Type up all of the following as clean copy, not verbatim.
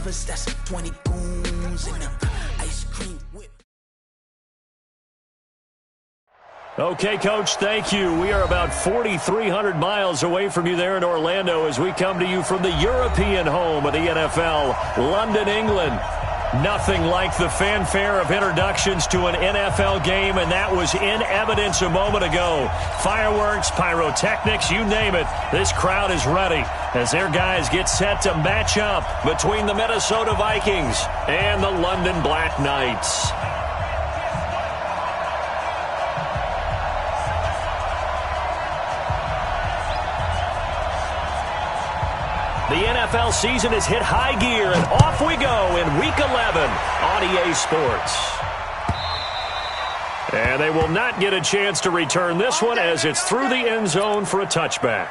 lovers, that's 20 goons in the ice cream whip. Okay, Coach, thank you. We are about 4,300 miles away from you there in Orlando as we come to you from the European home of the NFL, London, England. Nothing like the fanfare of introductions to an NFL game, and that was in evidence a moment ago. Fireworks, pyrotechnics, you name it. This crowd is ready as their guys get set to match up between the Minnesota Vikings and the London Black Knights. The NFL season has hit high gear, and off we go in Week 11 on EA Sports. And they will not get a chance to return this one as it's through the end zone for a touchback.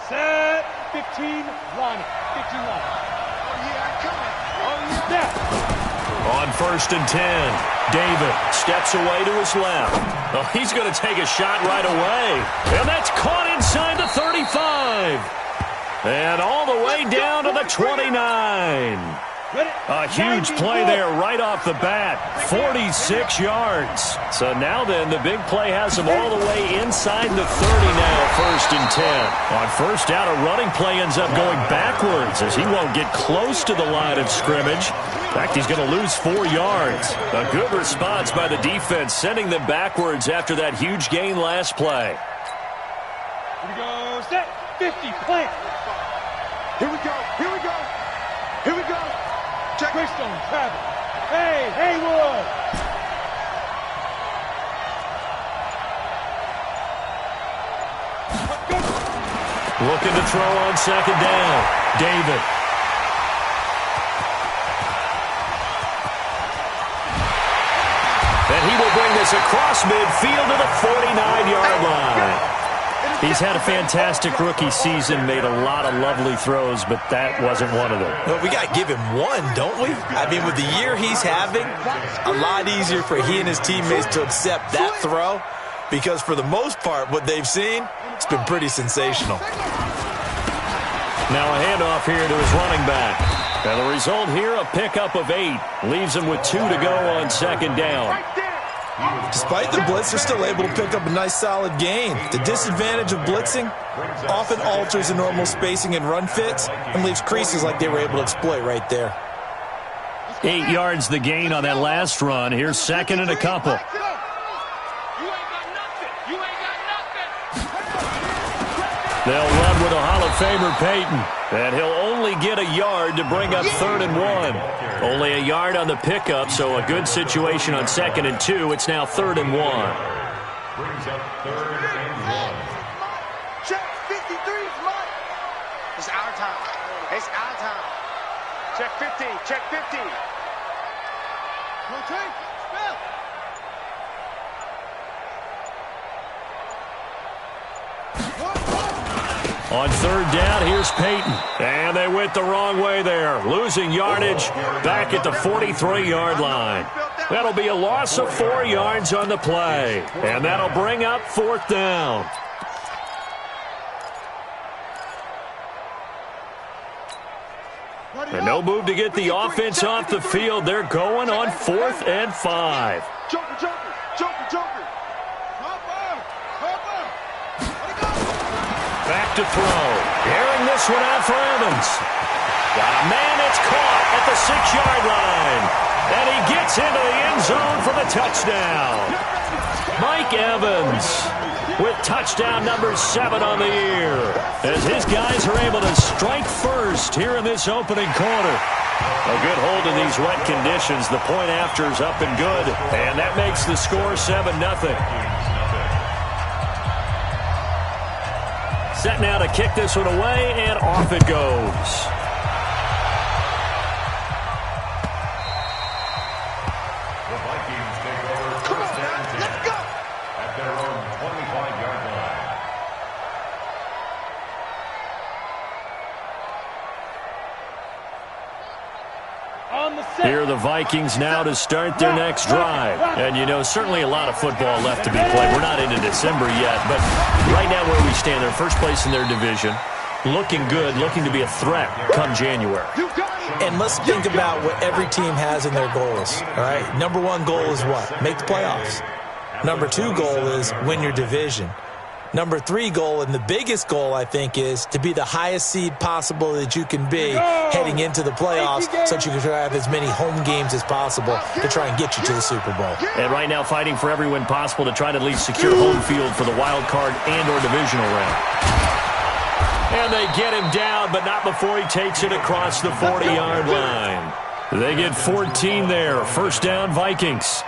Set, 15, line it. 15 line it. Oh, yeah, I'm coming. Oh, yeah. Snap. On 1st and 10, David steps away to his left. Oh, he's going to take a shot right away. And that's caught inside the 35. And all the way down to the 29. A huge play there right off the bat. 46 yards. So now then, the big play has him all the way inside the 30 now, 1st and 10. On 1st down, a running play ends up going backwards as he won't get close to the line of scrimmage. In fact, he's going to lose 4 yards. A good response by the defense, sending them backwards after that huge gain last play. Here we go. Set, 50, plant. Here we go. Here we go. Here we go. Check. Greystone, Travis. Hey, Haywood. Looking to throw on 2nd down. David. And he will bring this across midfield to the 49-yard line. He's had a fantastic rookie season, made a lot of lovely throws, but that wasn't one of them. Well, we got to give him one, don't we? I mean, with the year he's having, a lot easier for he and his teammates to accept that throw because for the most part, what they've seen, it's been pretty sensational. Now a handoff here to his running back. And the result here, a pickup of 8. Leaves him with 2 to go on 2nd down. Despite the blitz, they're still able to pick up a nice solid gain. The disadvantage of blitzing often alters the normal spacing and run fits and leaves creases like they were able to exploit right there. 8 yards the gain on that last run. Here's 2nd and a couple. They'll run with a Hall of Famer, Peyton. And he'll only get a yard to bring up 3rd and 1. Only a yard on the pickup, so a good situation on 2nd and 2. It's now 3rd and 1. Brings up 3rd and 1. Check 53's mine. It's our time. It's our time. Check 50. Check 50. Okay. Spell. On 3rd down, here's Peyton. And they went the wrong way there. Losing yardage back at the 43-yard line. That'll be a loss of 4 yards on the play. And that'll bring up 4th down. And no move to get the offense off the field. They're going on 4th and 5. Joker, Joker, Joker, Joker. Back to throw. Airing this one out for Evans. Got a man, it's caught at the 6-yard line. And he gets into the end zone for the touchdown. Mike Evans with touchdown number 7 on the year. As his guys are able to strike first here in this opening quarter. A good hold in these wet conditions. The point after is up and good. And that makes the score 7-0. Set now to kick this one away, and off it goes. The Vikings take over 1st and 10 at their own 25-yard line. Here are the Vikings now to start their next drive. And, you know, certainly a lot of football left to be played. We're not into December yet, but right now where we stand, they're first place in their division. Looking good, looking to be a threat come January. And let's think about what every team has in their goals, all right? Number one goal is what? Make the playoffs. Number two goal is win your division. Number three goal, and the biggest goal, I think, is to be the highest seed possible that you can be heading into the playoffs so that you can have as many home games as possible to try and get you to the Super Bowl. And right now fighting for every win possible to try to at least secure home field for the wild card and or divisional round. And they get him down, but not before he takes it across the 40-yard line. They get 14 there. First down, Vikings.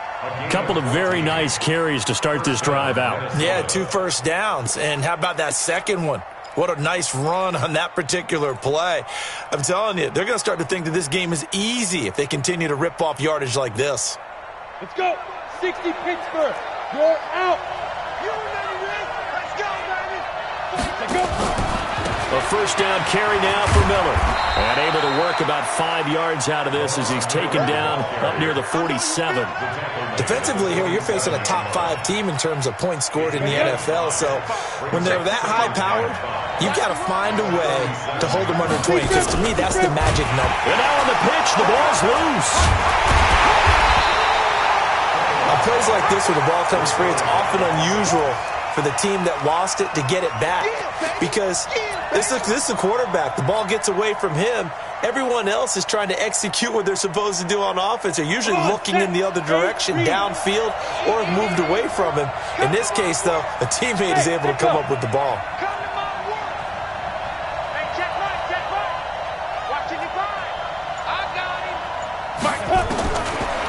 Couple of very nice carries to start this drive out. Yeah, 2 first downs. And how about that second one? What a nice run on that particular play. I'm telling you, they're going to start to think that this game is easy if they continue to rip off yardage like this. Let's go. 60 Pittsburgh. You're out. Let's go, baby. Let's go. A first down carry now for Miller. And able to work about 5 yards out of this as he's taken down up near the 47. Defensively here, you're facing a top 5 team in terms of points scored in the NFL. So when they're that high-powered, you've got to find a way to hold them under 20. Because to me, that's the magic number. And now on the pitch, the ball's loose. On plays like this where the ball comes free, it's often unusual for the team that lost it to get it back. Because this is a quarterback. The ball gets away from him. Everyone else is trying to execute what they're supposed to do on offense. They're usually looking in the other direction, downfield, or have moved away from him. In this case, though, a teammate is able to come up with the ball.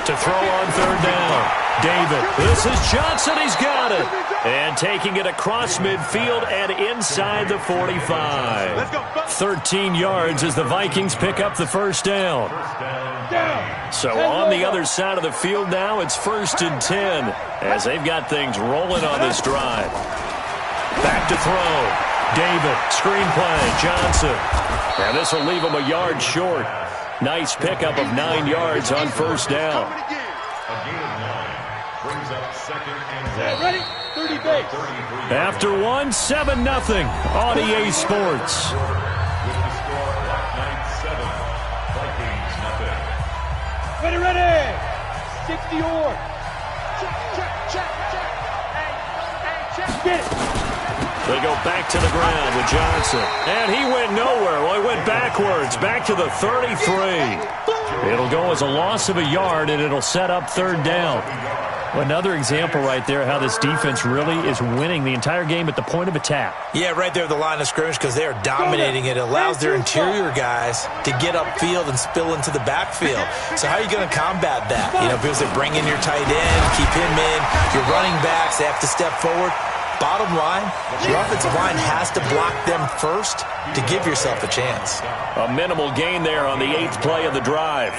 To throw on third down. David, this is Johnson, he's got it. And taking it across midfield and inside the 45. 13 yards as the Vikings pick up the first down. So on the other side of the field now, it's 1st and 10 as they've got things rolling on this drive. Back to throw. David, screenplay, Johnson. And this will leave him a yard short. Nice pickup of 9 yards on first down. Ready? 30 base. After one, 7-0 on EA Sports. Ready. 60 or. Check. Get it. They go back to the ground with Johnson. And he went nowhere. Well, he went backwards, back to the 33. It'll go as a loss of a yard, and it'll set up third down. Another example right there how this defense really is winning the entire game at the point of attack. Yeah, right there at the line of scrimmage because they are dominating it. It allows their interior guys to get upfield and spill into the backfield. So how are you going to combat that? You know, because they bring in your tight end, keep him in, your running backs, they have to step forward. Bottom line, your offensive line has to block them first to give yourself a chance. A minimal gain there on the 8th play of the drive.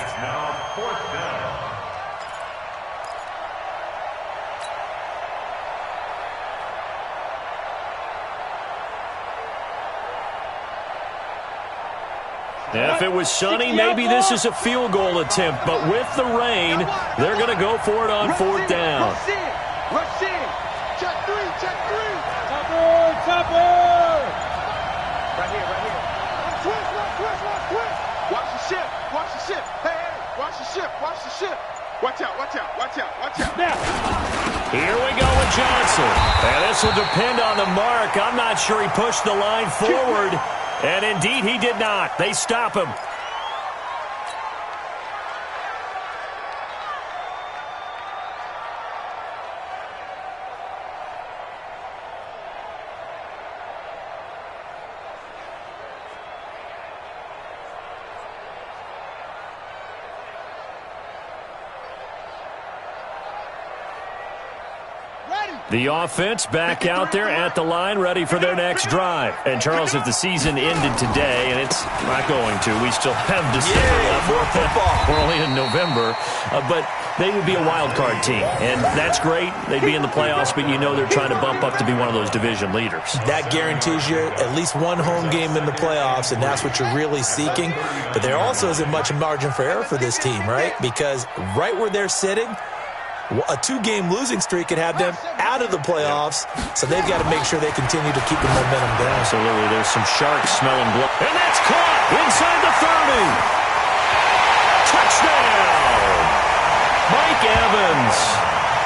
If it was sunny, maybe this is a field goal attempt. But with the rain, they're going to go for it on 4th down. Rush in. Check three. Topper. Right here. Twist. Watch the ship. Hey, watch the ship. Watch out. Now. Here we go with Johnson. And this will depend on the mark. I'm not sure he pushed the line forward. And indeed, he did not. They stop him. The offense back out there at the line, ready for their next drive. And, Charles, if the season ended today, and it's not going to, we still have December left. More football. We're only in November. But they would be a wild card team, and that's great. They'd be in the playoffs, but you know they're trying to bump up to be one of those division leaders. That guarantees you at least one home game in the playoffs, and that's what you're really seeking. But there also isn't much margin for error for this team, right? Because right where they're sitting, a 2-game losing streak could have them out of the playoffs, so they've got to make sure they continue to keep the momentum going. Absolutely. There's some sharks smelling blood. And that's caught inside the 30. Touchdown! Mike Evans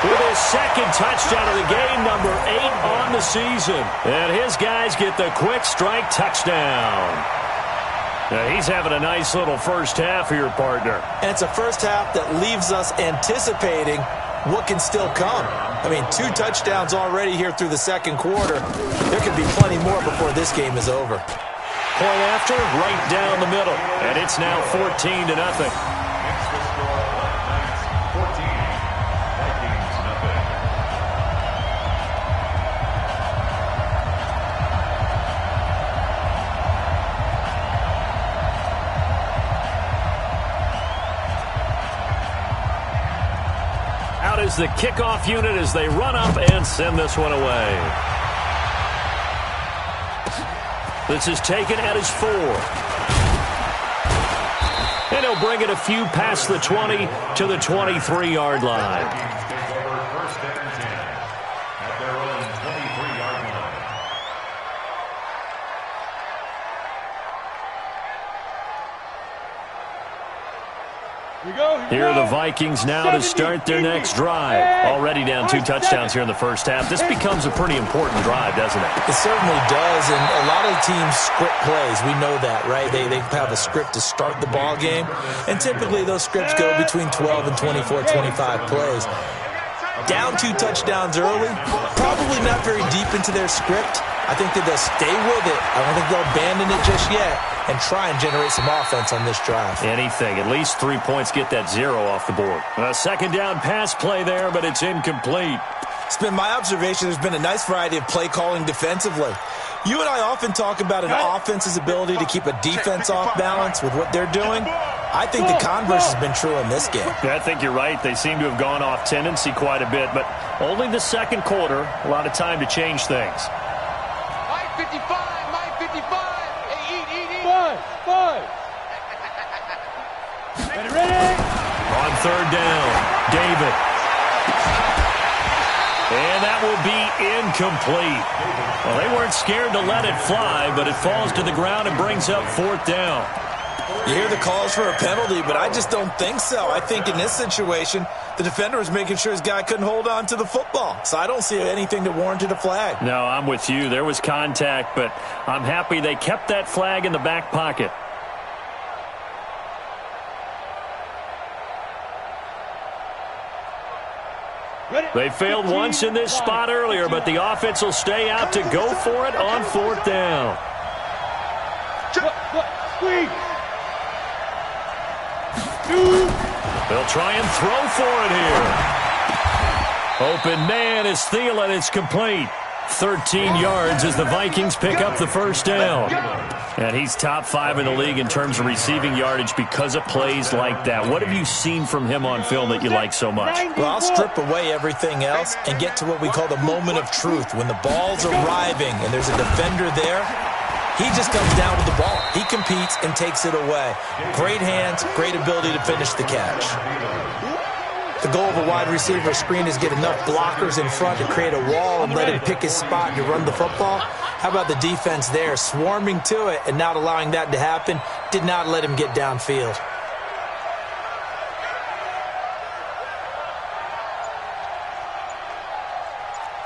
with his second touchdown of the game, number 8 on the season. And his guys get the quick strike touchdown. Now, he's having a nice little first half for your partner. And it's a first half that leaves us anticipating what can still come. I mean, 2 touchdowns already here through the second quarter. There could be plenty more before this game is over. Point after, right down the middle. And it's now 14-0. Is the kickoff unit as they run up and send this one away. This is taken at his 4. And he'll bring it a few past the 20 to the 23-yard line. First and 10 at their own 23-yard line. Here are the Vikings now to start their next drive. Already down 2 touchdowns here in the first half. This becomes a pretty important drive, doesn't it? It certainly does, and a lot of teams script plays. We know that, right? They have a script to start the ball game, and typically those scripts go between 12 and 24, 25 plays. Down 2 touchdowns early, probably not very deep into their script. I think that they'll stay with it. I don't think they'll abandon it just yet and try and generate some offense on this drive. Anything. At least 3 points, get that 0 off the board. A second down pass play there, but it's incomplete. It's been my observation there's been a nice variety of play calling defensively. You and I often talk about an offense's ability to keep a defense off balance with what they're doing. I think the converse has been true in this game. Yeah, I think you're right. They seem to have gone off tendency quite a bit, but only the second quarter, a lot of time to change things. Mike 55, Mike 55. Hey, eat. 5. Ready? On third down, David. And that will be incomplete. Well, they weren't scared to let it fly, but it falls to the ground and brings up 4th down. You hear the calls for a penalty, but I just don't think so. I think in this situation, the defender was making sure his guy couldn't hold on to the football. So I don't see anything that warranted a flag. No, I'm with you. There was contact, but I'm happy they kept that flag in the back pocket. They failed once in this spot earlier, but the offense will stay out to go for it on 4th down. Squeeze. They'll try and throw for it here. Open man is Thielen. It's complete. 13 yards as the Vikings pick up the first down. And he's top 5 in the league in terms of receiving yardage because of plays like that. What have you seen from him on film that you like so much? Well, I'll strip away everything else and get to what we call the moment of truth. When the ball's arriving and there's a defender there, he just comes down with the ball. He competes and takes it away. Great hands, great ability to finish the catch. The goal of a wide receiver screen is get enough blockers in front to create a wall and let him pick his spot to run the football. How about the defense there, swarming to it and not allowing that to happen? Did not let him get downfield.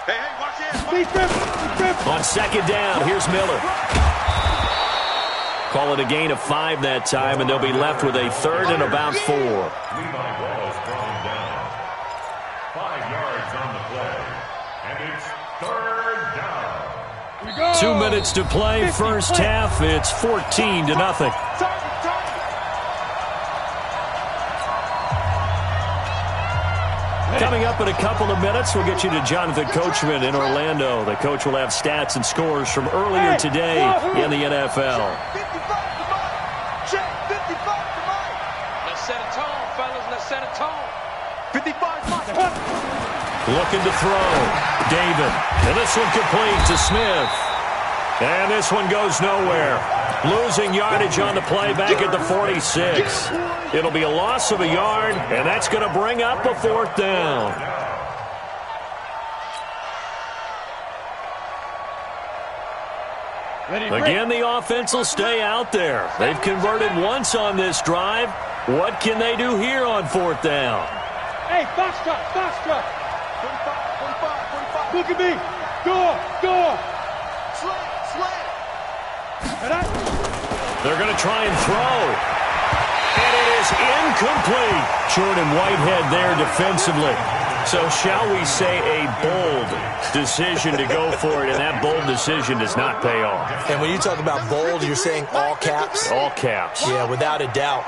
Hey, watch this. On second down, here's Miller. Call it a gain of 5 that time, and they'll be left with a 3rd and about 4. Levi Wallace brought him down. 5 yards on the play. And it's 3rd down. 2 minutes to play, first half. It's 14-0. Coming up in a couple of minutes, we'll get you to Jonathan Coachman in Orlando. The coach will have stats and scores from earlier today in the NFL. 55 to Mike. Check 55 to Mike. Let's set a tone, fellas. Let's set a tone. 55 Mike. Looking to throw. David. And this one complete to Smith. And this one goes nowhere. Losing yardage on the play back at the 46. It'll be a loss of a yard, and that's going to bring up a 4th down. Again, the offense will stay out there. They've converted once on this drive. What can they do here on 4th down? Hey, box truck, box truck. 45. Look at me. Door. Slam. They're going to try and throw. And it is incomplete. Jordan Whitehead there defensively. So shall we say a bold decision to go for it, and that bold decision does not pay off. And when you talk about bold, you're saying all caps? All caps. Yeah, without a doubt.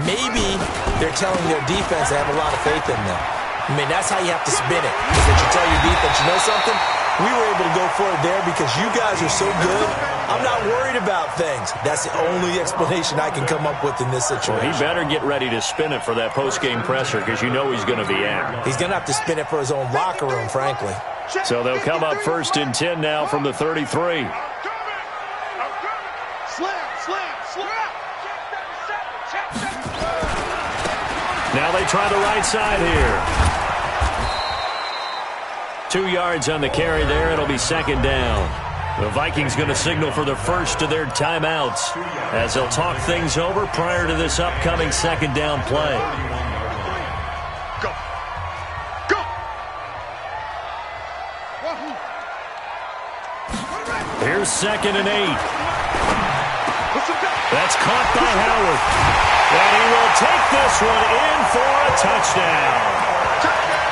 Maybe they're telling their defense they have a lot of faith in them. I mean, that's how you have to spin it. Is that you tell your defense, you know something? We were able to go for it there because you guys are so good. I'm not worried about things. That's the only explanation I can come up with in this situation. Well, he better get ready to spin it for that post-game presser because you know he's going to be out. He's going to have to spin it for his own locker room, frankly. So they'll come up 1st and 10 now from the 33. Slam. Now they try the right side here. 2 yards on the carry there. It'll be 2nd down. The Vikings going to signal for the first of their timeouts as they'll talk things over prior to this upcoming 2nd down play. Go. Here's 2nd and 8. That's caught by Howard. And he will take this one in for a touchdown.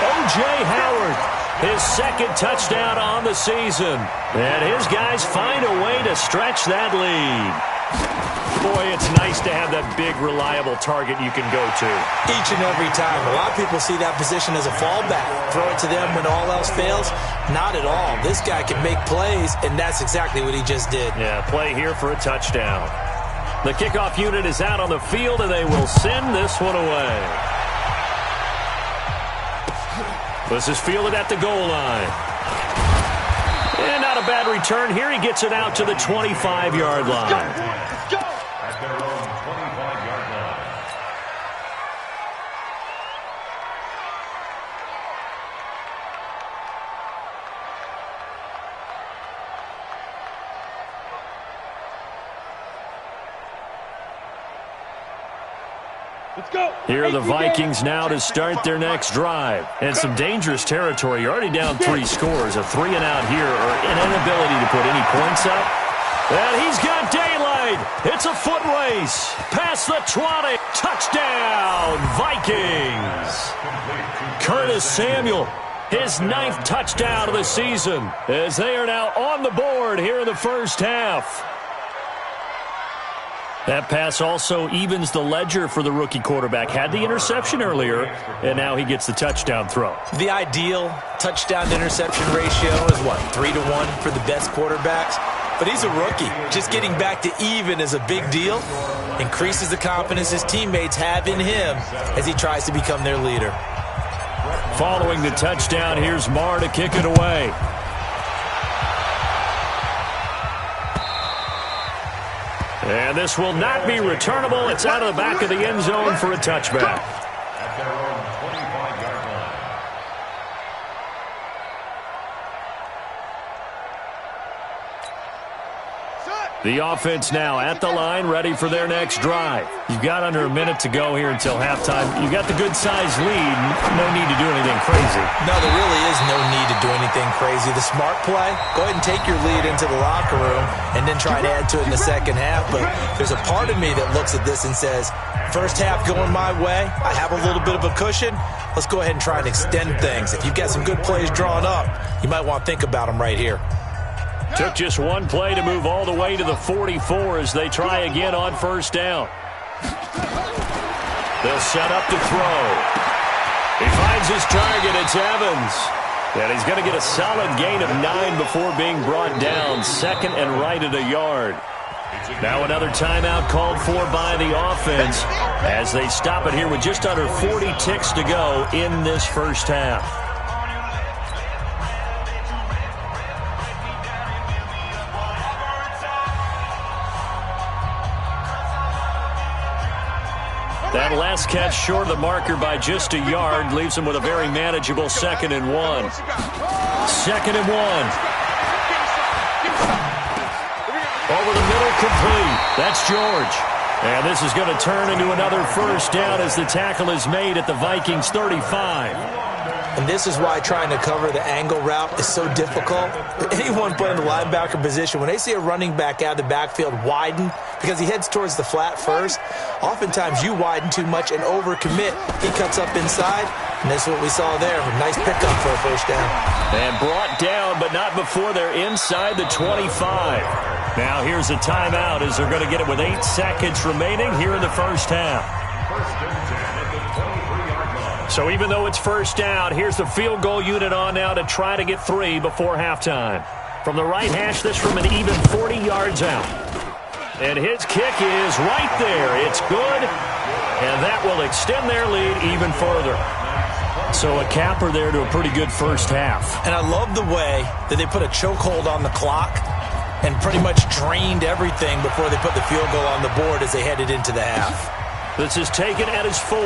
O.J. Howard. His 2nd touchdown on the season. And his guys find a way to stretch that lead. Boy, it's nice to have that big, reliable target you can go to. Each and every time. A lot of people see that position as a fallback. Throw it to them when all else fails. Not at all. This guy can make plays, and that's exactly what he just did. Yeah, play here for a touchdown. The kickoff unit is out on the field, and they will send this one away. This is fielded at the goal line. And not a bad return here. He gets it out to the 25-yard line. Let's go. At their own 25-yard line. Let's go. Here are the Vikings now to start their next drive. And some dangerous territory. You're already down 3 scores. A 3-and-out here or an inability to put any points up. And he's got daylight. It's a foot race. Past the 20. Touchdown, Vikings. Curtis Samuel, his 9th touchdown of the season as they are now on the board here in the first half. That pass also evens the ledger for the rookie quarterback. Had the interception earlier, and now he gets the touchdown throw. The ideal touchdown-to-interception ratio is, 3-to-1 for the best quarterbacks? But he's a rookie. Just getting back to even is a big deal. Increases the confidence his teammates have in him as he tries to become their leader. Following the touchdown, here's Marr to kick it away. And this will not be returnable. It's out of the back of the end zone for a touchback. At their own 25-yard line. The offense now at the line, ready for their next drive. You've got under a minute to go here until halftime. You've got the good-sized lead. No need to do anything crazy. No, there really is no need to do anything crazy. The smart play, go ahead and take your lead into the locker room and then try to add to it in the second half. But there's a part of me that looks at this and says, first half going my way, I have a little bit of a cushion. Let's go ahead and try and extend things. If you've got some good plays drawn up, you might want to think about them right here. Took just one play to move all the way to the 44 as they try again on first down. They'll set up to throw. He finds his target. It's Evans. And he's going to get a solid gain of 9 before being brought down. Second and right at a yard. Now another timeout called for by the offense as they stop it here with just under 40 ticks to go in this first half. That last catch short of the marker by just a yard leaves him with a very manageable 2nd and 1. 2nd and 1. Over the middle, complete. That's George. And this is going to turn into another first down as the tackle is made at the Vikings 35. And this is why trying to cover the angle route is so difficult. Anyone playing the linebacker position, when they see a running back out of the backfield widen, because he heads towards the flat first, oftentimes you widen too much and overcommit. He cuts up inside, and that's what we saw there. A nice pickup for a first down. And brought down, but not before they're inside the 25. Now here's a timeout as they're going to get it with 8 seconds remaining here in the first half. So even though it's first down, here's the field goal unit on now to try to get 3 before halftime. From the right hash, this from an even 40 yards out. And his kick is right there. It's good, and that will extend their lead even further. So a capper there to a pretty good first half. And I love the way that they put a chokehold on the clock and pretty much drained everything before they put the field goal on the board as they headed into the half. This is taken at his 4.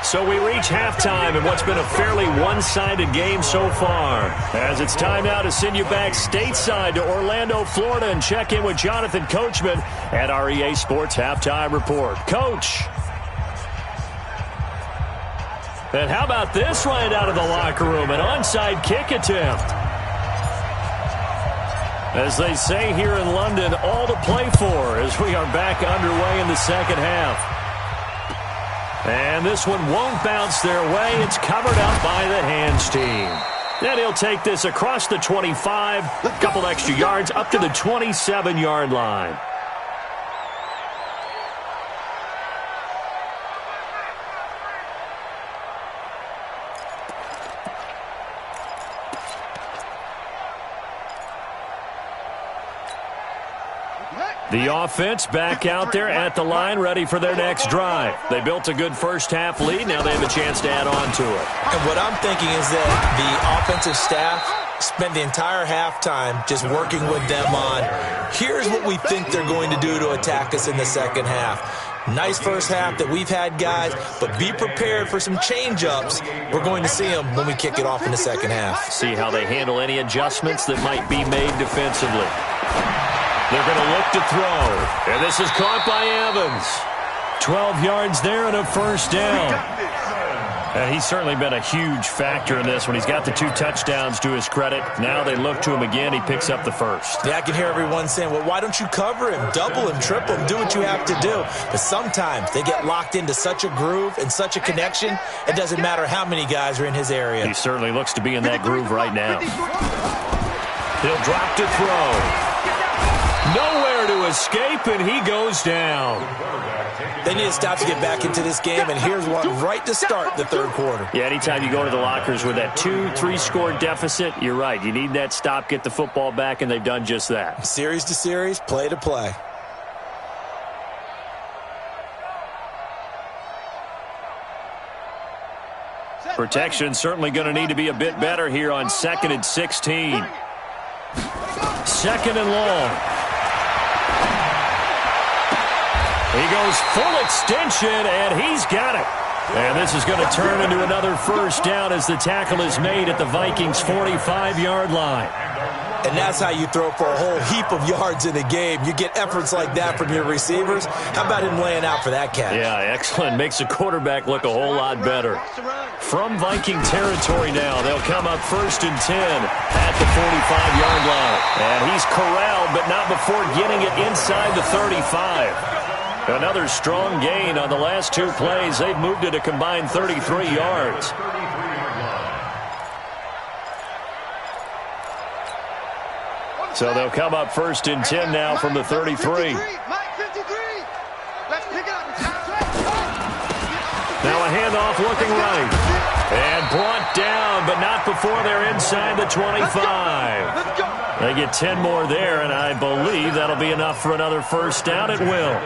So we reach halftime in what's been a fairly one-sided game so far. As it's time now to send you back stateside to Orlando, Florida, and check in with Jonathan Coachman at our EA Sports Halftime Report. Coach. And how about this right out of the locker room? An onside kick attempt. As they say here in London, all to play for as we are back underway in the second half. And this one won't bounce their way. It's covered up by the hands team. Then he'll take this across the 25, a couple extra yards up to the 27-yard line. The offense back out there at the line, ready for their next drive. They built a good first-half lead. Now they have a chance to add on to it. And what I'm thinking is that the offensive staff spent the entire halftime just working with them on, here's what we think they're going to do to attack us in the second half. Nice first half that we've had, guys, but be prepared for some change-ups. We're going to see them when we kick it off in the second half. See how they handle any adjustments that might be made defensively. They're going to look to throw. And this is caught by Evans. 12 yards there and a first down. And he's certainly been a huge factor in this when he's got the 2 touchdowns to his credit. Now they look to him again. He picks up the first. Yeah, I can hear everyone saying, well, why don't you cover him, double him, triple him, do what you have to do. But sometimes they get locked into such a groove and such a connection, it doesn't matter how many guys are in his area. He certainly looks to be in that groove right now. He'll drop to throw. Nowhere to escape, and he goes down. They need to stop to get back into this game, and here's one right to start the third quarter. Yeah, anytime you go to the lockers with that 2-3 score deficit, you're right. You need that stop, get the football back, and they've done just that. Series to series, play to play. Protection certainly going to need to be a bit better here on 2nd and 16. 2nd and long. He goes full extension, and he's got it. And this is going to turn into another first down as the tackle is made at the Vikings' 45-yard line. And that's how you throw for a whole heap of yards in a game. You get efforts like that from your receivers. How about him laying out for that catch? Yeah, excellent. Makes the quarterback look a whole lot better. From Viking territory now, they'll come up 1st and 10 at the 45-yard line. And he's corralled, but not before getting it inside the 35. Another strong gain on the last 2 plays. They've moved it a combined 33 yards. So they'll come up 1st and 10 now from the 33. Mike 53. Let's pick it handoff looking right. And brought down, but not before they're inside the 25. They get 10 more there, and I believe that'll be enough for another first down at will.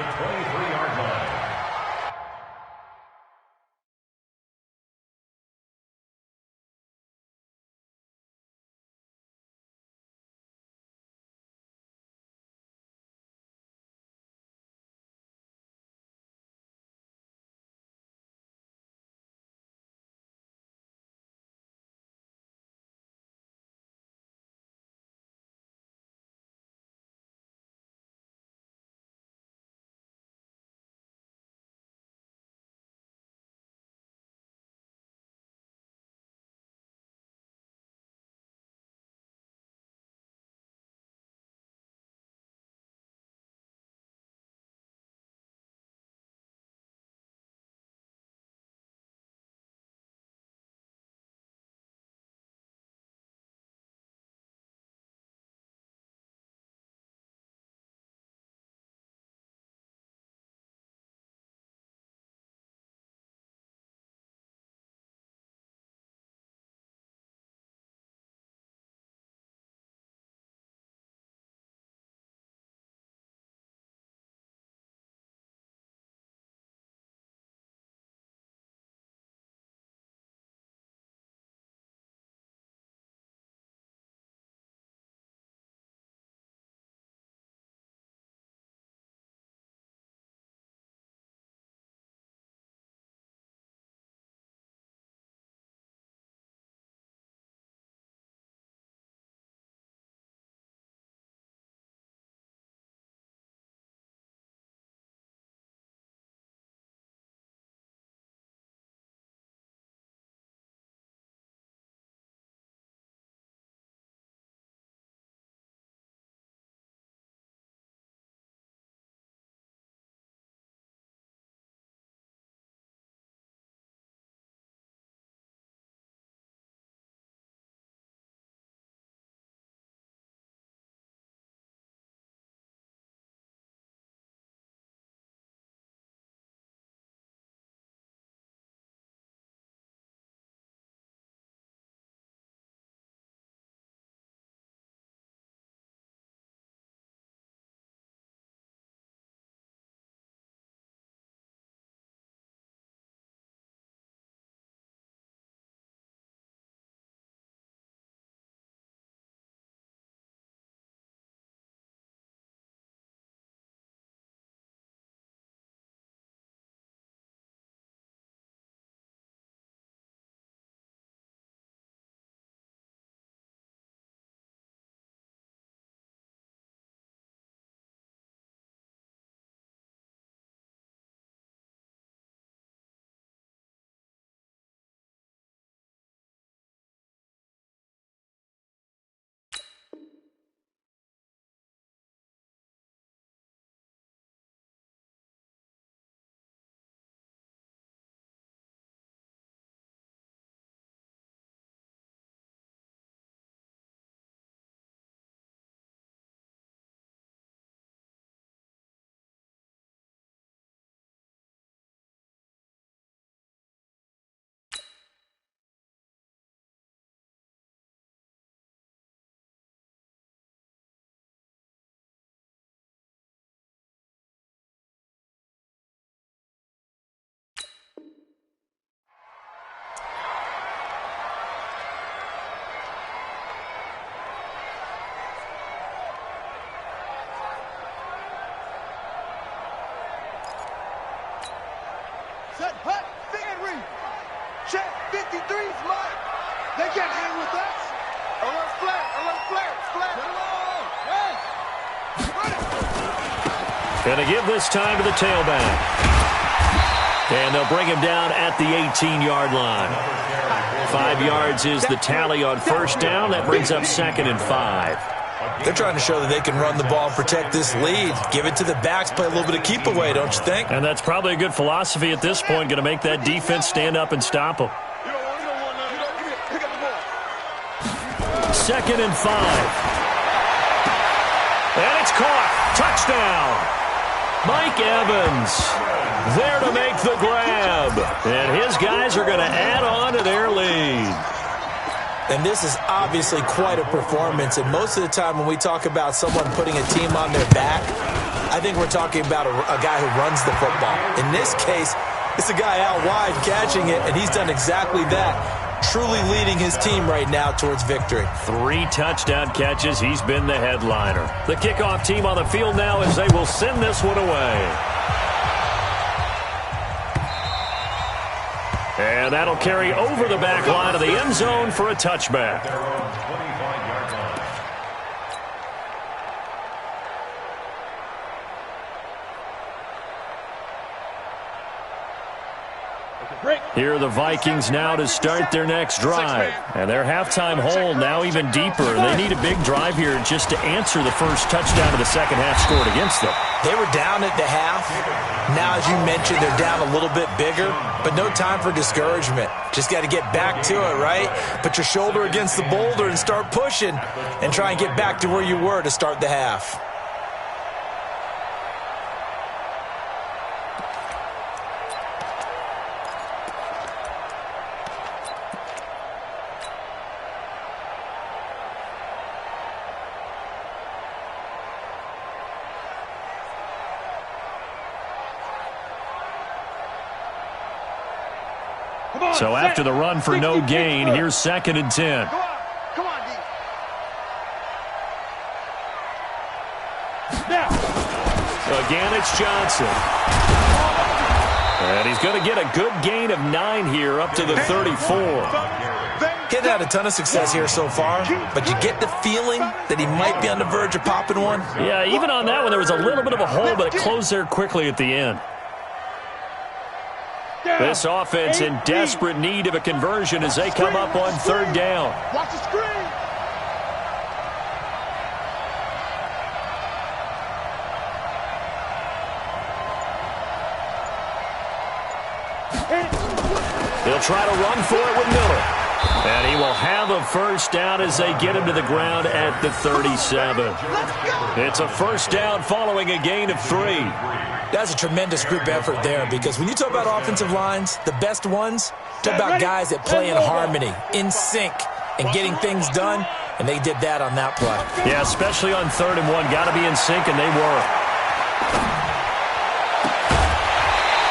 Set, hut, and read. Check, 53's Mike. They can't hang with us. Alert flat, flat. Going to give this time to the tailback. And they'll bring him down at the 18-yard line. 5 yards is the tally on first down. That brings up 2nd and 5. They're trying to show that they can run the ball and protect this lead. Give it to the backs, play a little bit of keep away, don't you think? And that's probably a good philosophy at this point, going to make that defense stand up and stop them. 2nd and 5. And it's caught. Touchdown. Mike Evans there to make the grab. And his guys are going to add on to their lead. And this is obviously quite a performance. And most of the time when we talk about someone putting a team on their back, I think we're talking about a guy who runs the football. In this case, it's a guy out wide catching it, and he's done exactly that, truly leading his team right now towards victory. 3 touchdown catches. He's been the headliner. The kickoff team on the field now as they will send this one away. And that'll carry over the back line of the end zone for a touchback. Their own 25-yard line. Here are the Vikings now to start their next drive. And their halftime hole now even deeper. They need a big drive here just to answer the first touchdown of the second half scored against them. They were down at the half. Now, as you mentioned, they're down a little bit bigger, but no time for discouragement. Just got to get back to it, right? Put your shoulder against the boulder and start pushing and try and get back to where you were to start the half. So after the run for no gain, here's 2nd and 10. Come on, D. Again, it's Johnson. And he's going to get a good gain of 9 here up to the 34. He's had a ton of success here so far, but you get the feeling that he might be on the verge of popping one. Yeah, even on that one, there was a little bit of a hole, but it closed there quickly at the end. This offense in desperate need of a conversion as they come up on 3rd down. Watch the screen. They'll try to run for it with Miller. And he will have a first down as they get him to the ground at the 37. It's a first down following a gain of 3. That's a tremendous group effort there, because when you talk about offensive lines, the best ones, talk about guys that play in harmony, in sync, and getting things done, and they did that on that play. Yeah, especially on 3rd and 1. Got to be in sync, and they were.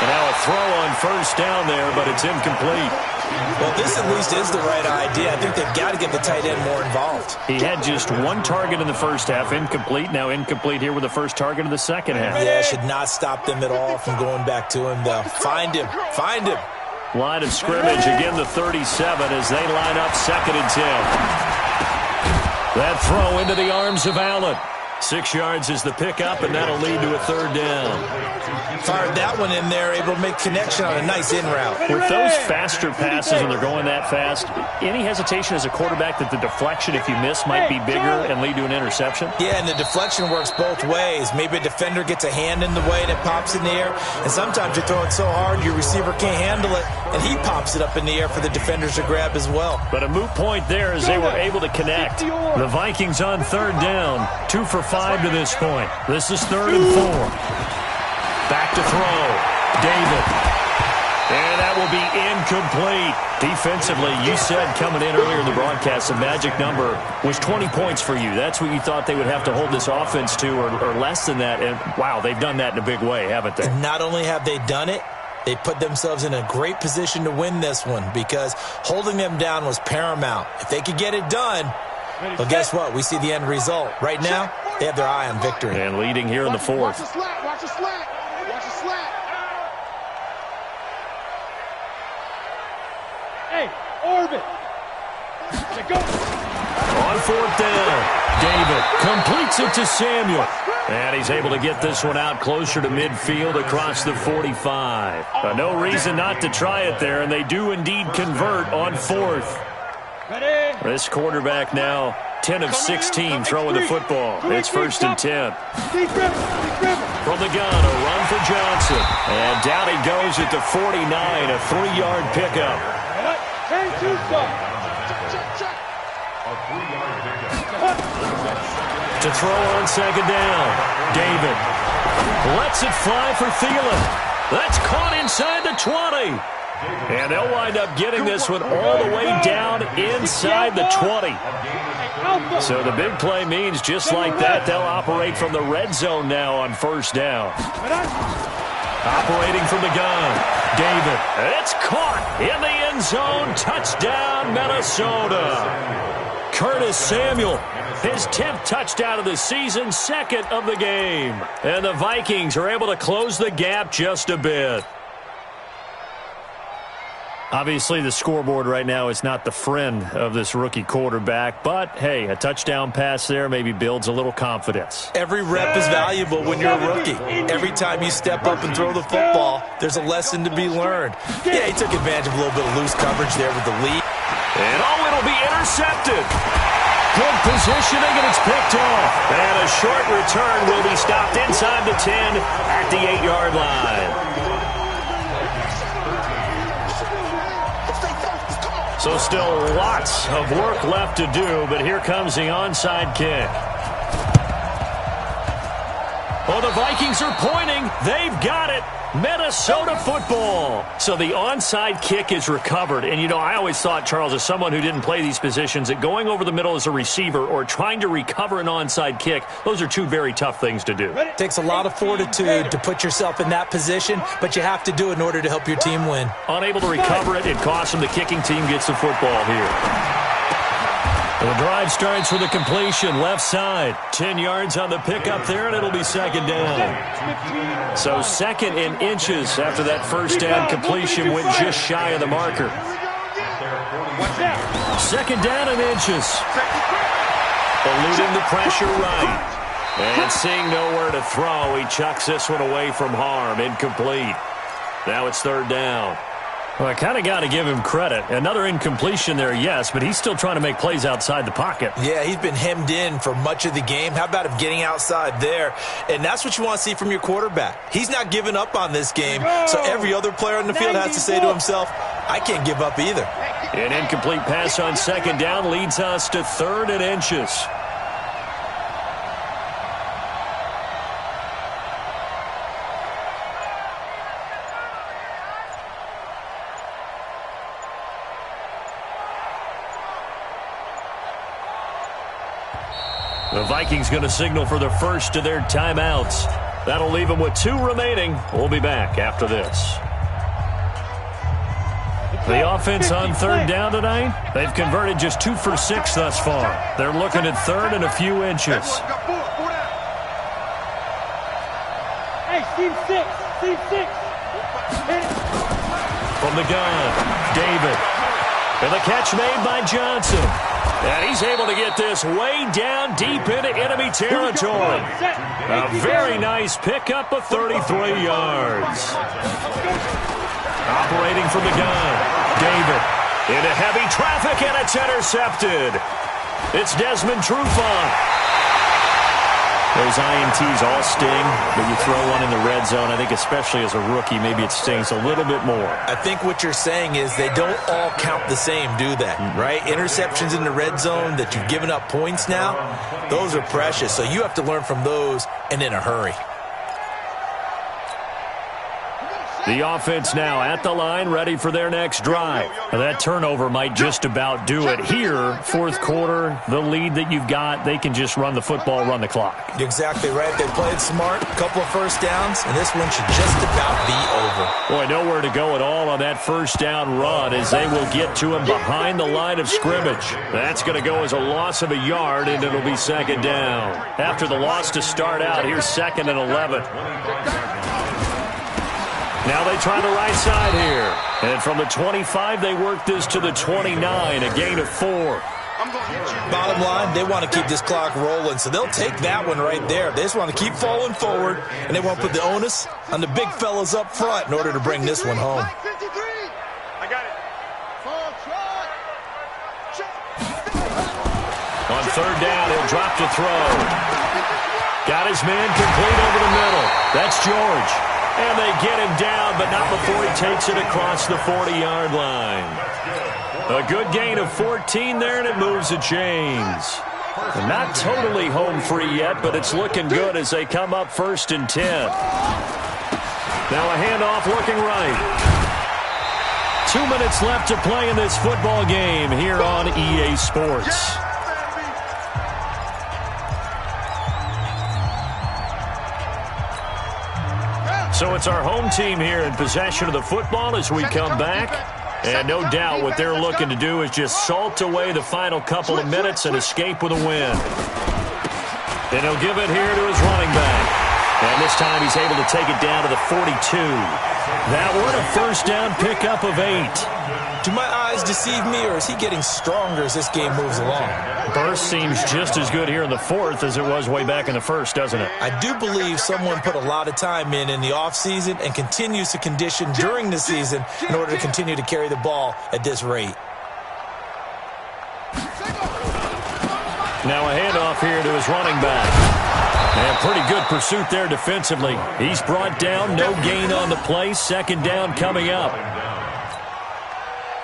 And now a throw on first down there, but it's incomplete. Well, this at least is the right idea. I think they've got to get the tight end more involved. He had just 1 target in the first half, incomplete. Now incomplete here with the first target of the second half. Yeah, should not stop them at all from going back to him, though. Find him. Find him. Line of scrimmage, again the 37 as they line up 2nd and 10. That throw into the arms of Allen. 6 yards is the pickup, and that'll lead to a 3rd down. Fired that one in there, able to make connection on a nice in route. With those faster passes and they're going that fast, any hesitation as a quarterback that the deflection, if you miss, might be bigger and lead to an interception? Yeah, and the deflection works both ways. Maybe a defender gets a hand in the way and it pops in the air, and sometimes you throw it so hard your receiver can't handle it, and he pops it up in the air for the defenders to grab as well. But a moot point there as they were able to connect. The Vikings on 3rd down, 2 for 5 to this point. This is 3rd and 4. Back to throw. David. And that will be incomplete. Defensively, you said coming in earlier in the broadcast, the magic number was 20 points for you. That's what you thought they would have to hold this offense to, or less than that. And, wow, they've done that in a big way, haven't they? And not only have they done it, they put themselves in a great position to win this one, because holding them down was paramount. If they could get it done, well, guess what? We see the end result. Right now, they have their eye on victory. And leading here in the 4th. Watch the slat. Watch the slat. Watch the slat. Hey, orbit. Let go. On 4th down, David completes it to Samuel. And he's able to get this one out closer to midfield across the 45. No reason not to try it there, and they do indeed convert on 4th. Ready. This quarterback now 10 of 16 throwing the football. It's 1st and 10. From the gun, a run for Johnson. And down he goes at the 49, a 3-yard pickup. Turn 2 stop. A 3-yard pickup. To throw on 2nd down, David. Lets it fly for Thielen. That's caught inside the 20. And they'll wind up getting this one all the way down inside the 20. So the big play means just like that, they'll operate from the red zone now on first down. Operating from the gun, David. It's caught in the end zone. Touchdown, Minnesota. Curtis Samuel, his 10th touchdown of the season, second of the game. And the Vikings are able to close the gap just a bit. Obviously, the scoreboard right now is not the friend of this rookie quarterback, but, hey, a touchdown pass there maybe builds a little confidence. Every rep is valuable when you're a rookie. Every time you step up and throw the football, there's a lesson to be learned. Yeah, he took advantage of a little bit of loose coverage there with the lead. And, it'll be intercepted. Good positioning, and it's picked off. And a short return will be stopped inside the 10 at the 8-yard line. So still lots of work left to do, but here comes the onside kick. Well, the Vikings are pointing. They've got it. Minnesota football. So the onside kick is recovered. And, I always thought, Charles, as someone who didn't play these positions, that going over the middle as a receiver or trying to recover an onside kick, those are two very tough things to do. It takes a lot of fortitude to put yourself in that position, but you have to do it in order to help your team win. Unable to recover it, it costs them. The kicking team gets the football here. The drive starts with a completion, left side. 10 yards on the pickup there, and it'll be second down. So second in inches after that first down completion went just shy of the marker. Second down in inches. Eluding the pressure right. And seeing nowhere to throw, he chucks this one away from harm. Incomplete. Now it's third down. Well, I kind of got to give him credit. Another incompletion there, yes, but he's still trying to make plays outside the pocket. Yeah, he's been hemmed in for much of the game. How about him getting outside there? And that's what you want to see from your quarterback. He's not giving up on this game, so every other player on the field has to say to himself, I can't give up either. An incomplete pass on second down leads us to third and inches. The Vikings going to signal for the first of their timeouts. That'll leave them with 2 remaining. We'll be back after this. The offense on third down tonight, they've converted just 2 for 6 thus far. They're looking at third and a few inches. Hey, team 6. From the gun, David. And the catch made by Johnson. And he's able to get this way down deep into enemy territory. A very nice pickup of 33 yards. Operating from the gun, David. Into heavy traffic, and it's intercepted. It's Desmond Trufant. Those INTs all sting, but you throw one in the red zone, I think especially as a rookie, maybe it stings a little bit more. I think what you're saying is they don't all count the same, do they? Right? Interceptions in the red zone that you've given up points now, those are precious. So you have to learn from those and in a hurry. The offense now at the line, ready for their next drive. Now that turnover might just about do it. Here, fourth quarter, the lead that you've got, they can just run the football, run the clock. You're exactly right. They played smart, a couple of first downs, and this one should just about be over. Boy, nowhere to go at all on that first down run as they will get to him behind the line of scrimmage. That's going to go as a loss of a yard, and it'll be second down. After the loss to start out, here's second and 11. Now they try the right side here. And from the 25, they work this to the 29, a gain of 4. Bottom line, they want to keep this clock rolling, so they'll take that one right there. They just want to keep falling forward, and they want to put the onus on the big fellas up front in order to bring this one home. I got it. On third down, he'll drop to throw. Got his man complete over the middle. That's George. And they get him down, but not before he takes it across the 40-yard line. A good gain of 14 there, and it moves the chains. Not totally home free yet, but it's looking good as they come up 1st and 10. Now a handoff looking right. 2 minutes left to play in this football game here on EA Sports. So it's our home team here in possession of the football as we come back. And no doubt what they're looking to do is just salt away the final couple of minutes and escape with a win. And he'll give it here to his running back. And this time he's able to take it down to the 42. That one a first down pickup of 8. Do my eyes deceive me, or is he getting stronger as this game moves along? Burst seems just as good here in the 4th as it was way back in the 1st, doesn't it? I do believe someone put a lot of time in the offseason and continues to condition during the season in order to continue to carry the ball at this rate. Now a handoff here to his running back. And pretty good pursuit there defensively. He's brought down, no gain on the play. 2nd down coming up.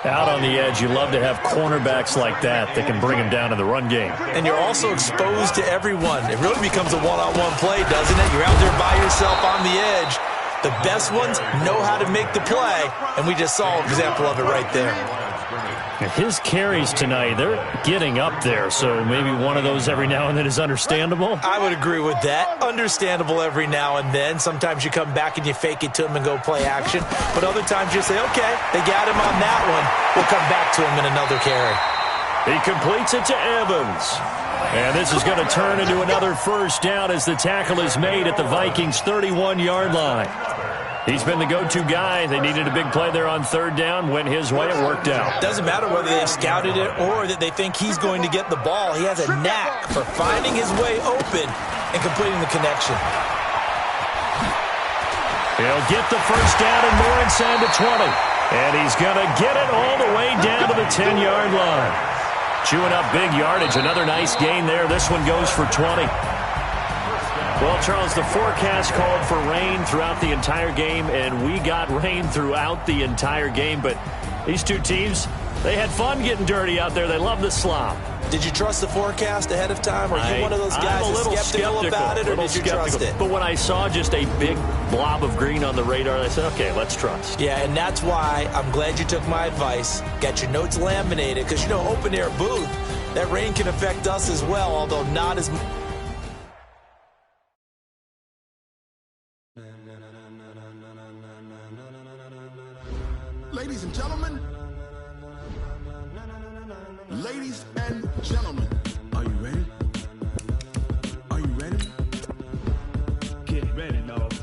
Out on the edge, you love to have cornerbacks like that can bring him down in the run game. And you're also exposed to everyone. It really becomes a one-on-one play, doesn't it? You're out there by yourself on the edge. The best ones know how to make the play, and we just saw an example of it right there. His carries tonight, they're getting up there, so maybe one of those every now and then is understandable. I would agree with that. Understandable every now and then. Sometimes you come back and you fake it to him and go play action. But other times you say, okay, they got him on that one. We'll come back to him in another carry. He completes it to Evans. And this is going to turn into another first down as the tackle is made at the Vikings' 31-yard line. He's been the go-to guy. They needed a big play there on 3rd down. Went his way. It worked out. Doesn't matter whether they've scouted it or that they think he's going to get the ball. He has a knack for finding his way open and completing the connection. He'll get the first down and more inside the 20. And he's going to get it all the way down to the 10-yard line. Chewing up big yardage. Another nice gain there. This one goes for 20. Well, Charles, the forecast called for rain throughout the entire game, and we got rain throughout the entire game. But these two teams, they had fun getting dirty out there. They love the slop. Did you trust the forecast ahead of time? Are you one of those guys that's skeptical about it, or did you trust it? But when I saw just a big blob of green on the radar, I said, okay, let's trust. Yeah, and that's why I'm glad you took my advice. Got your notes laminated, because, you know, open-air booth, that rain can affect us as well, although not as much. Ladies and gentlemen, are you ready? Are you ready? Get ready, dog.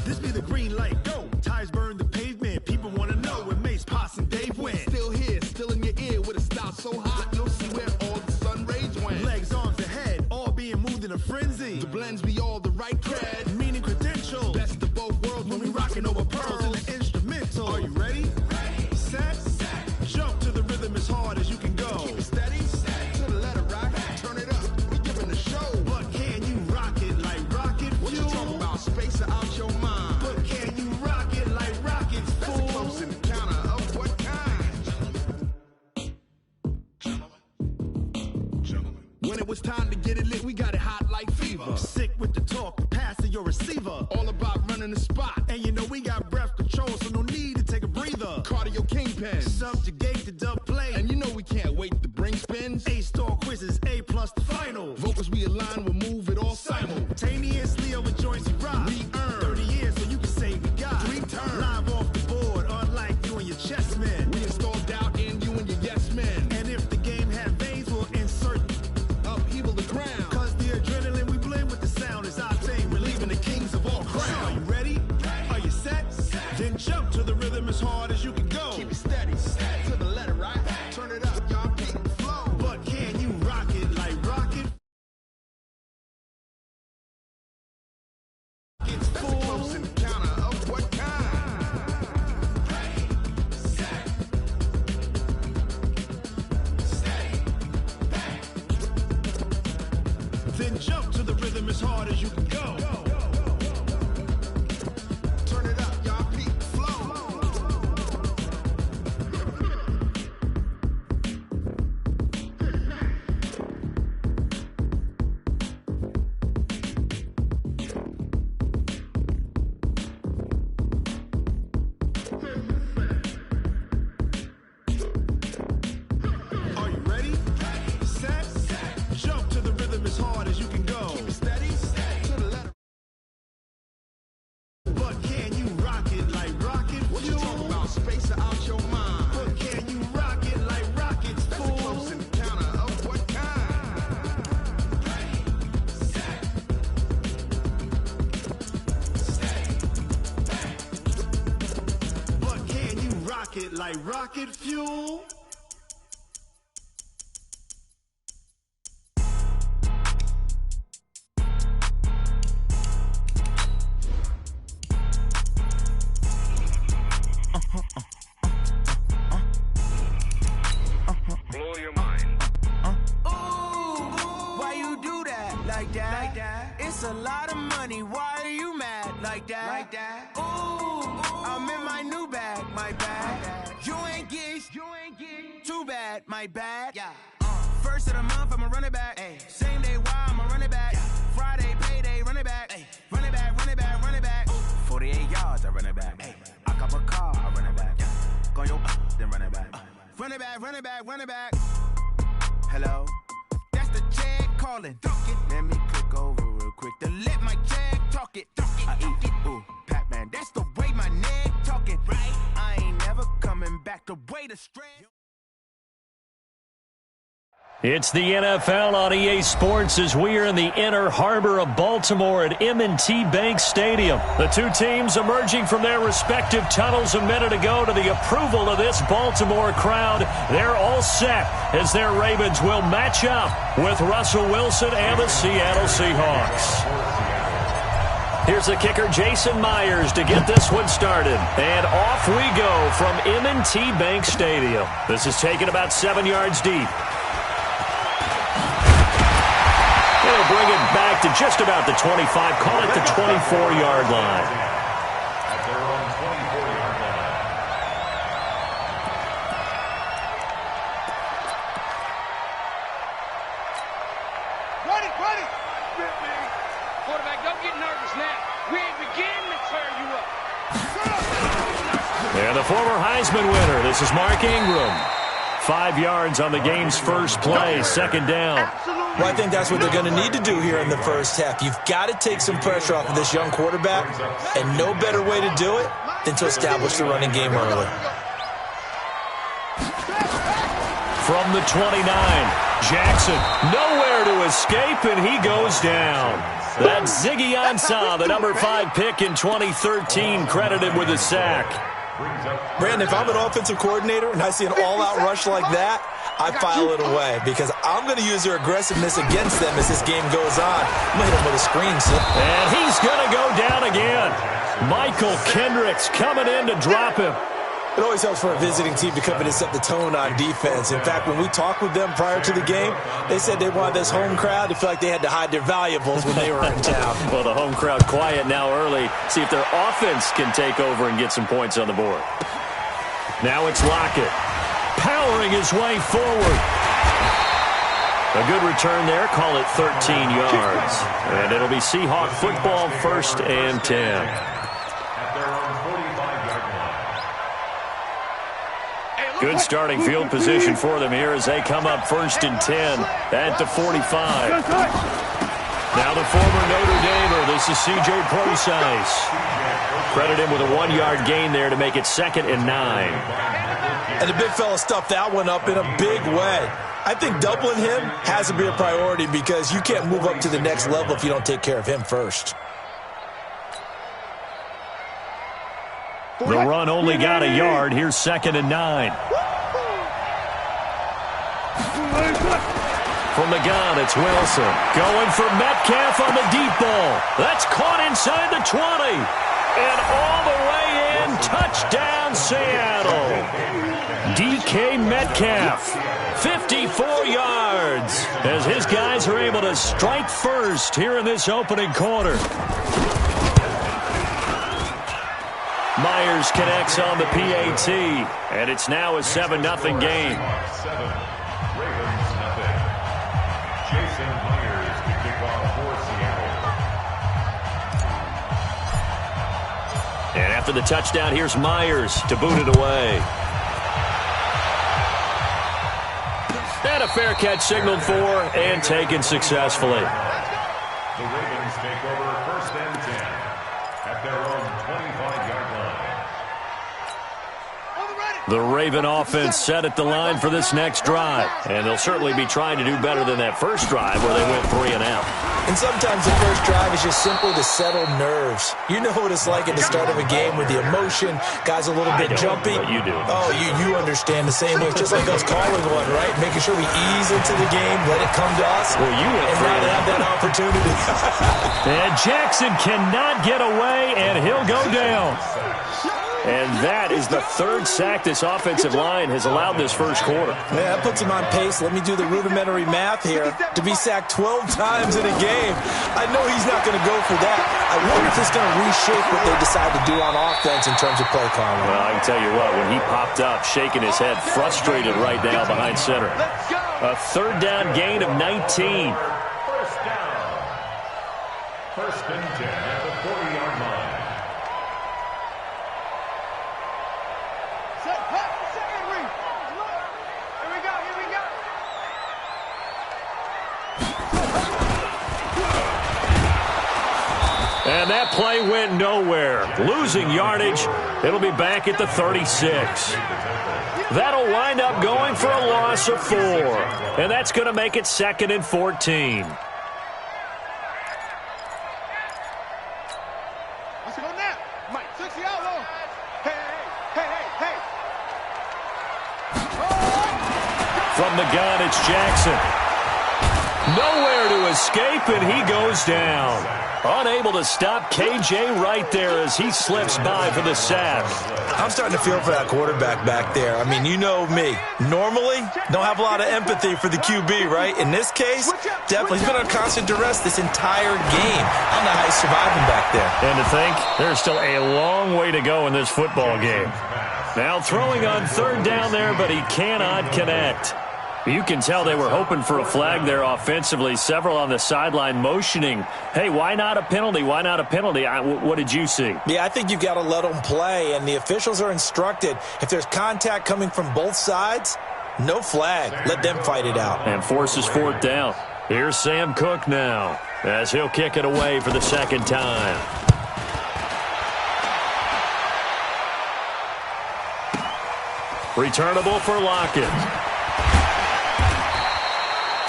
This be the green light, go. Tires burn the pavement. People want to know when Mace, Posse, and Dave went. Still here, still in your ear with a style so hot, you'll see where all the sun rays went. Legs, arms, and head, all being moved in a frenzy. The blends be all the right cred, meaning credentials. Best of both worlds when we rocking over pearls in the instrumental. Are you ready? Ready. Set. Jump to the rhythm as hard as you can go. Keep it steady. To the letter rock. Turn it up. We giving the show. But can you rock it like rocket fuel? What you talking about? Space out your mind. But can you rock it like rockets, fool? That's a close encounter of what kind? Gentlemen. When it was time to get it lit, we got it hot like fever. Sick with the talk, pass to your receiver. All about running the spot. And you know we got breath control, so no need to take a breather. Cardio kingpin. Subjugate the dub play. And you know we can't wait to bring spins. A-star quizzes, A+ the final. Vocals we align, we'll move it all simultaneously over joints we rock. We earn 30 years so you can say we got 3 turns. Live off the board, unlike you and your chess men. We install doubt in you and your yes men. And if the game had veins, we'll insert upheaval the crown. Cause the adrenaline we blend with the sound is our thing. Relieving the kings of all crowns. So are you ready? Are you set? Then jump to the rhythm as hard as you can go. Keep it steady. To the letter, right? Turn it up, y'all keep the flow. But can you rock it like rocket? It's full. That's a close encounter of what kind? Ready, set, socket like rocket fuel. Blow your mind. Why you do that like that? It's a lot of money. Why are you mad like that? Ooh, I'm in my new bag, my bag. You ain't get too bad, my bad. Yeah. First of the month, I'ma run it back. Ay. Same day, why I'ma run it back. Friday, payday, run it back. Ay. Run it back, run it back, run it back. 48 yards, I run it back. Ay. I cop a car, I run it back. Go your then run it back. Run it back, run it back, run it back. Hello, that's the check calling. Let me click over real quick to let my check talk it. I eat it, ooh, Pac-Man. That's the way my neck talking. Right, I ain't never coming back. The way the strength. It's the NFL on EA Sports as we are in the inner harbor of Baltimore at M&T Bank Stadium. The two teams emerging from their respective tunnels a minute ago to the approval of this Baltimore crowd. They're all set as their Ravens will match up with Russell Wilson and the Seattle Seahawks. Here's the kicker, Jason Myers, to get this one started. And off we go from M&T Bank Stadium. This is taken about 7 yards deep. They'll bring it back to just about the 25, call it the 24-yard line. At their own 24-yard line. Ready. Quarterback, don't get nervous now. We ain't beginning to tear you up. And the former Heisman winner, this is Mark Ingram. 5 yards on the game's first play, second down. Well, I think that's what they're going to need to do here in the first half. You've got to take some pressure off of this young quarterback, and no better way to do it than to establish the running game early. From the 29, Jackson nowhere to escape, and he goes down. That's Ziggy Ansah, the number 5 pick in 2013, credited with a sack. Brandon, if I'm an offensive coordinator and I see an all-out rush like that, I file it away because I'm going to use their aggressiveness against them as this game goes on. I'm going to hit him with a screen. And he's going to go down again. Michael Kendricks coming in to drop him. It always helps for a visiting team to come in and set the tone on defense. In fact, when we talked with them prior to the game, they said they wanted this home crowd to feel like they had to hide their valuables when they were in town. Well, the home crowd quiet now early. See if their offense can take over and get some points on the board. Now it's Lockett, powering his way forward. A good return there, call it 13 yards. And it'll be Seahawk football, 1st and 10. At their own 45-yard line. Good starting field position for them here as they come up 1st and 10 at the 45. Now the former Notre Damer, this is C.J. Prosise. Credit him with a 1-yard gain there to make it 2nd and 9. And the big fella stuffed that one up in a big way. I think doubling him has to be a priority because you can't move up to the next level if you don't take care of him first. The run only got a yard. Here's 2nd and 9. From the gun, it's Wilson. Going for Metcalf on the deep ball. That's caught inside the 20. And all the way in, touchdown Seattle. DK Metcalf, 54 yards, as his guys are able to strike first here in this opening quarter. Myers connects on the PAT, and it's now a 7-0 game. 7, Ravens nothing. Jason Myers to kick off for Seattle. And after the touchdown, here's Myers to boot it away. And a fair catch signaled for and taken successfully. The Ravens take over 1st and 10 at their own 25-yard The Raven offense set at the line for this next drive. And they'll certainly be trying to do better than that first drive where they went 3 and out. And sometimes the first drive is just simply to settle nerves. You know what it's like at the start of a game with the emotion, guys a little bit jumpy. But you do. Oh, you understand the same way. It's just like us calling one, right? Making sure we ease into the game, let it come to us, well, you and not have that opportunity. And Jackson cannot get away, and he'll go down. And that is the third sack this offensive line has allowed this first quarter. Yeah, that puts him on pace. Let me do the rudimentary math here. To be sacked 12 times in a game, I know he's not going to go for that. I wonder if it's going to reshape what they decide to do on offense in terms of play calling. Well, I can tell you what, when he popped up, shaking his head, frustrated right now behind center. A third down gain of 19. First down. First and 10 at the 40-yard line. And that play went nowhere. Losing yardage. It'll be back at the 36. That'll wind up going for a loss of 4. And that's going to make it 2nd and 14. Let's go now. Mike, 60 out low. Hey. From the gun, it's Jackson. Nowhere to escape, and he goes down. Unable to stop KJ right there as he slips by for the sack. I'm starting to feel for that quarterback back there. I mean, you know me. Normally, don't have a lot of empathy for the QB, right? In this case, definitely. He's been under constant duress this entire game. I don't know how he's surviving back there. And to think, there's still a long way to go in this football game. Now throwing on third down there, but he cannot connect. You can tell they were hoping for a flag there offensively. Several on the sideline motioning, hey, why not a penalty? Why not a penalty? What did you see? Yeah, I think you've got to let them play, and the officials are instructed. If there's contact coming from both sides, no flag. Let them fight it out. And forces fourth down. Here's Sam Cook now as he'll kick it away for the second time. Returnable for Lockett.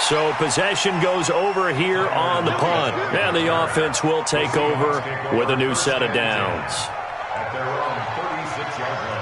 So possession goes over here on the punt. And the offense will take over with a new set of downs. At their own 36-yard line.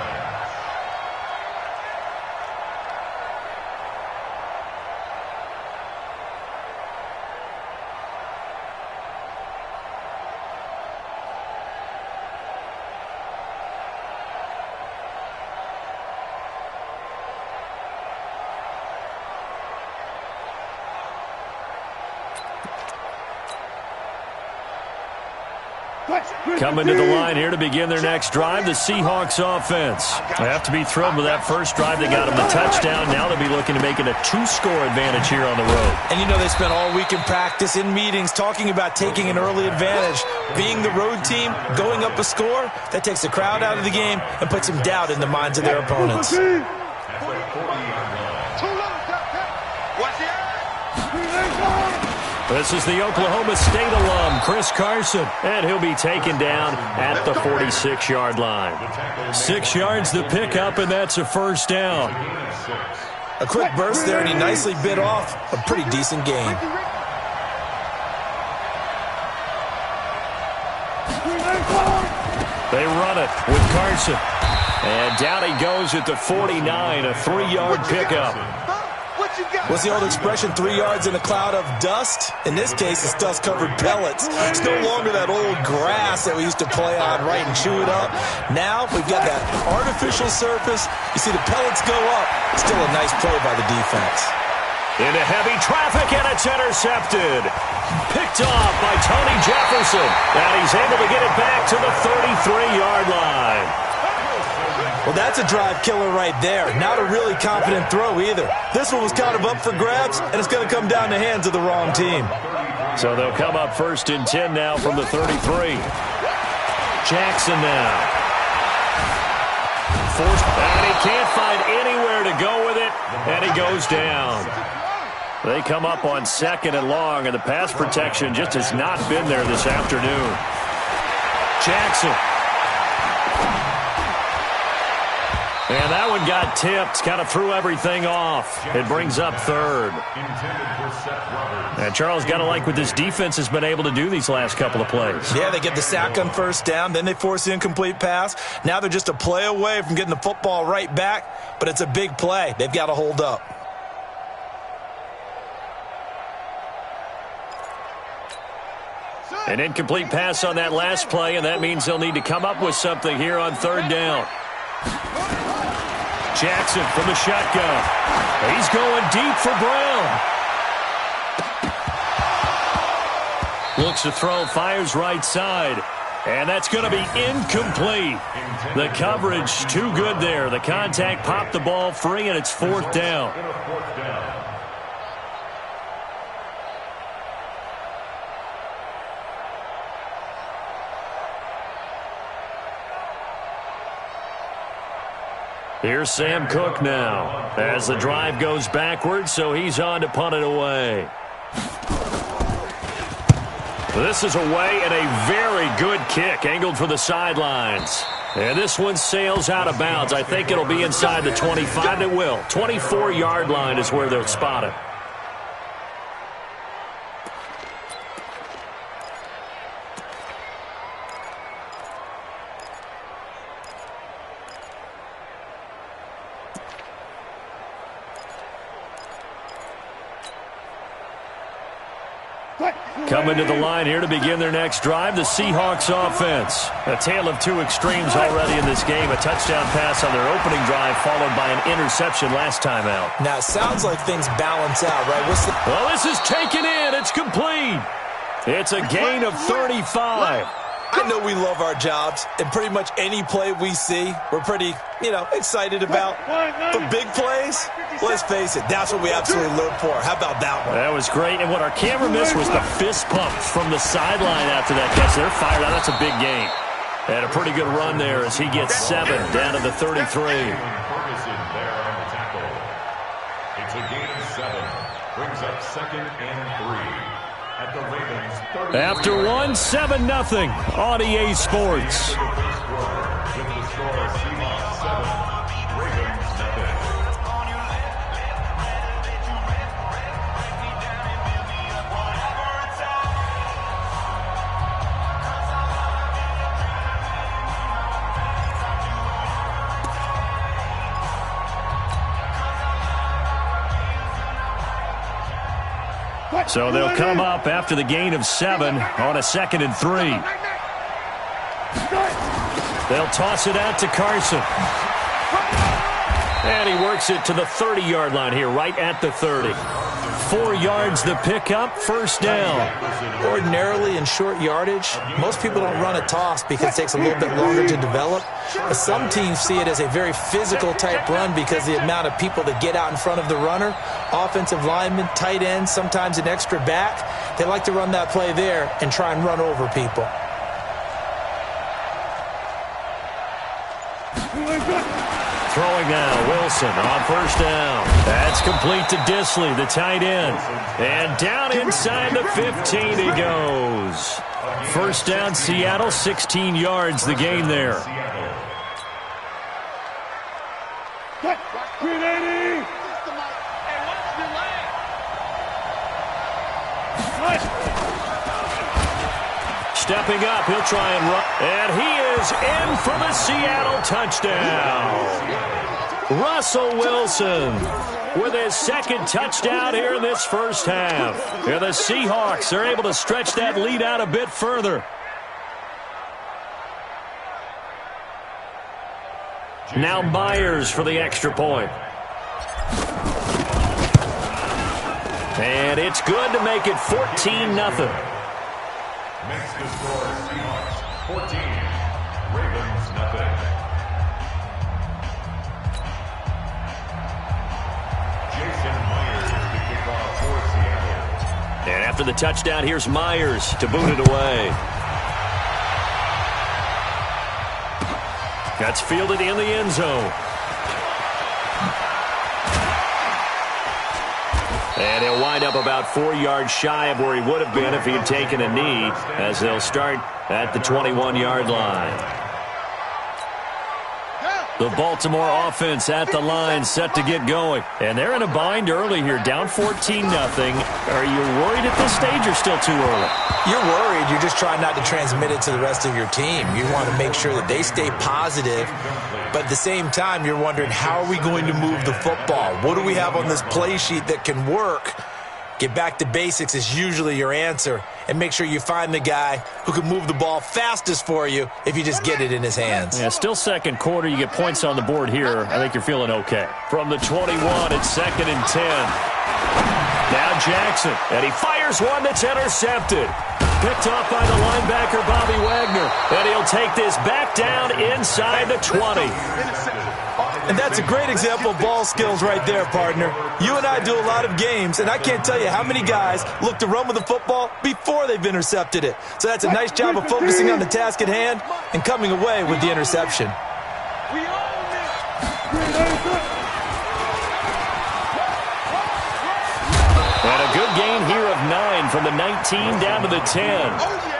Coming to the line here to begin their next drive, the Seahawks offense. They have to be thrilled with that first drive. They got them the touchdown. Now they'll be looking to make it a 2-score advantage here on the road. And you know they spent all week in practice, in meetings, talking about taking an early advantage. Being the road team, going up a score, that takes the crowd out of the game and puts some doubt in the minds of their opponents. This is the Oklahoma State alum, Chris Carson, and he'll be taken down at the 46-yard line. 6 yards the pickup, and that's a first down. A quick burst there, and he nicely bit off a pretty decent gain. They run it with Carson. And down he goes at the 49, a 3-yard pickup. What's the old expression, 3 yards in a cloud of dust? In this case, it's dust-covered pellets. It's no longer that old grass that we used to play on, right, and chew it up. Now we've got that artificial surface. You see the pellets go up. Still a nice play by the defense. Into heavy traffic, and it's intercepted. Picked off by Tony Jefferson. And he's able to get it back to the 33-yard line. Well, that's a drive killer right there. Not a really confident throw either. This one was kind of up for grabs, and it's going to come down the hands of the wrong team. So they'll come up 1st and 10 now from the 33. Jackson now. And he can't find anywhere to go with it, and he goes down. They come up on 2nd and long, and the pass protection just has not been there this afternoon. Jackson. And that one got tipped, kind of threw everything off. It brings up third. And Charles, got to like what this defense has been able to do these last couple of plays. Yeah, they get the sack on first down, then they force the incomplete pass. Now they're just a play away from getting the football right back, but it's a big play. They've got to hold up. An incomplete pass on that last play, and that means they'll need to come up with something here on third down. Jackson from the shotgun. He's going deep for Brown. Looks to throw, fires right side. And that's going to be incomplete. The coverage too good there. The contact popped the ball free, and it's fourth down. Here's Sam Cook now as the drive goes backwards, so he's on to punt it away. This is away and a very good kick angled for the sidelines. And this one sails out of bounds. I think it'll be inside the 25. It will. 24-yard line is where they'll spot it. Coming to the line here to begin their next drive, the Seahawks offense. A tale of two extremes already in this game. A touchdown pass on their opening drive followed by an interception last time out. Now, it sounds like things balance out, right? Well, this is taken in. It's complete. It's a gain of 35. I know we love our jobs, and pretty much any play we see, we're pretty, excited about. But big plays, let's face it, that's what we absolutely live for. How about that one? That was great, and what our camera missed was the fist pump from the sideline after that catch. They're fired out. That's a big gain. And a pretty good run there as he gets 7 down to the 33. Ferguson there on the tackle. It's a gain of 7. Brings up 2nd and 3. At the Ravens, after 1, 7-0 on EA Sports. So they'll come up after the gain of 7 on a 2nd and 3. They'll toss it out to Carson. And he works it to the 30-yard line here, right at the 30. 4 yards the pickup, first down. Ordinarily in short yardage, most people don't run a toss because it takes a little bit longer to develop. But some teams see it as a very physical type run because the amount of people that get out in front of the runner, offensive linemen, tight ends, sometimes an extra back. They like to run that play there and try and run over people. Throwing now, Wilson on first down. That's complete to Disley, the tight end. And down inside the 15 he goes. First down, Seattle, 16 yards the gain there. Stepping up, he'll try and run. And he is in for the Seattle touchdown. Russell Wilson with his 2nd touchdown here in this first half. And the Seahawks are able to stretch that lead out a bit further. Now Myers for the extra point. And it's good to make it 14-0. Makes the score Seahawks 14, Ravens 0. Jason Myers to kick off for Seattle. And after the touchdown, here's Myers to boot it away. That's fielded in the end zone. And he'll wind up about 4 yards shy of where he would have been if he had taken a knee, as they'll start at the 21-yard line. The Baltimore offense at the line, set to get going. And they're in a bind early here, down 14-0. Are you worried at this stage or still too early? You're worried. You're just trying not to transmit it to the rest of your team. You want to make sure that they stay positive. But at the same time, you're wondering, how are we going to move the football? What do we have on this play sheet that can work? Get back to basics is usually your answer. And make sure you find the guy who can move the ball fastest for you if you just get it in his hands. Yeah, still second quarter. You get points on the board here. I think you're feeling okay. From the 21, it's 2nd and 10. Now Jackson, and he fires one that's intercepted. Picked off by the linebacker, Bobby Wagner. And he'll take this back down inside the 20. And that's a great example of ball skills right there, partner. You and I do a lot of games, and I can't tell you how many guys look to run with the football before they've intercepted it. So that's a nice job of focusing on the task at hand and coming away with the interception. And a good gain here of 9 from the 19 down to the 10.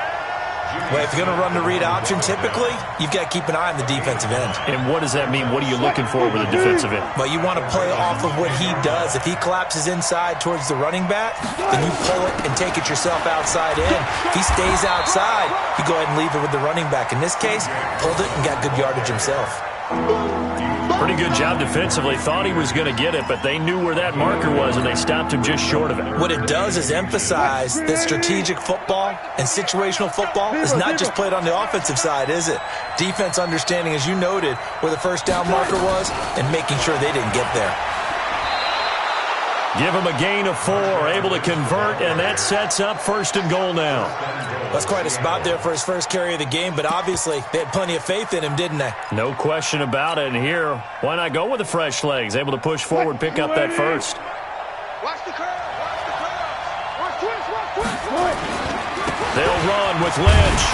Well, if you're going to run the read option, typically, you've got to keep an eye on the defensive end. And what does that mean? What are you looking for with a defensive end? Well, you want to play off of what he does. If he collapses inside towards the running back, then you pull it and take it yourself outside in. If he stays outside, you go ahead and leave it with the running back. In this case, pulled it and got good yardage himself. Pretty good job defensively. Thought he was going to get it, but they knew where that marker was, and they stopped him just short of it. What it does is emphasize that strategic football and situational football is not just played on the offensive side, is it? Defense understanding, as you noted, where the first down marker was and making sure they didn't get there. Give him a gain of 4, able to convert, and that sets up 1st and goal now. That's quite a spot there for his first carry of the game, but obviously they had plenty of faith in him, didn't they? No question about it. And here, why not go with the fresh legs? Able to push forward, pick up that first. Watch the curve. Watch the curve. Watch twist. They'll run with Lynch.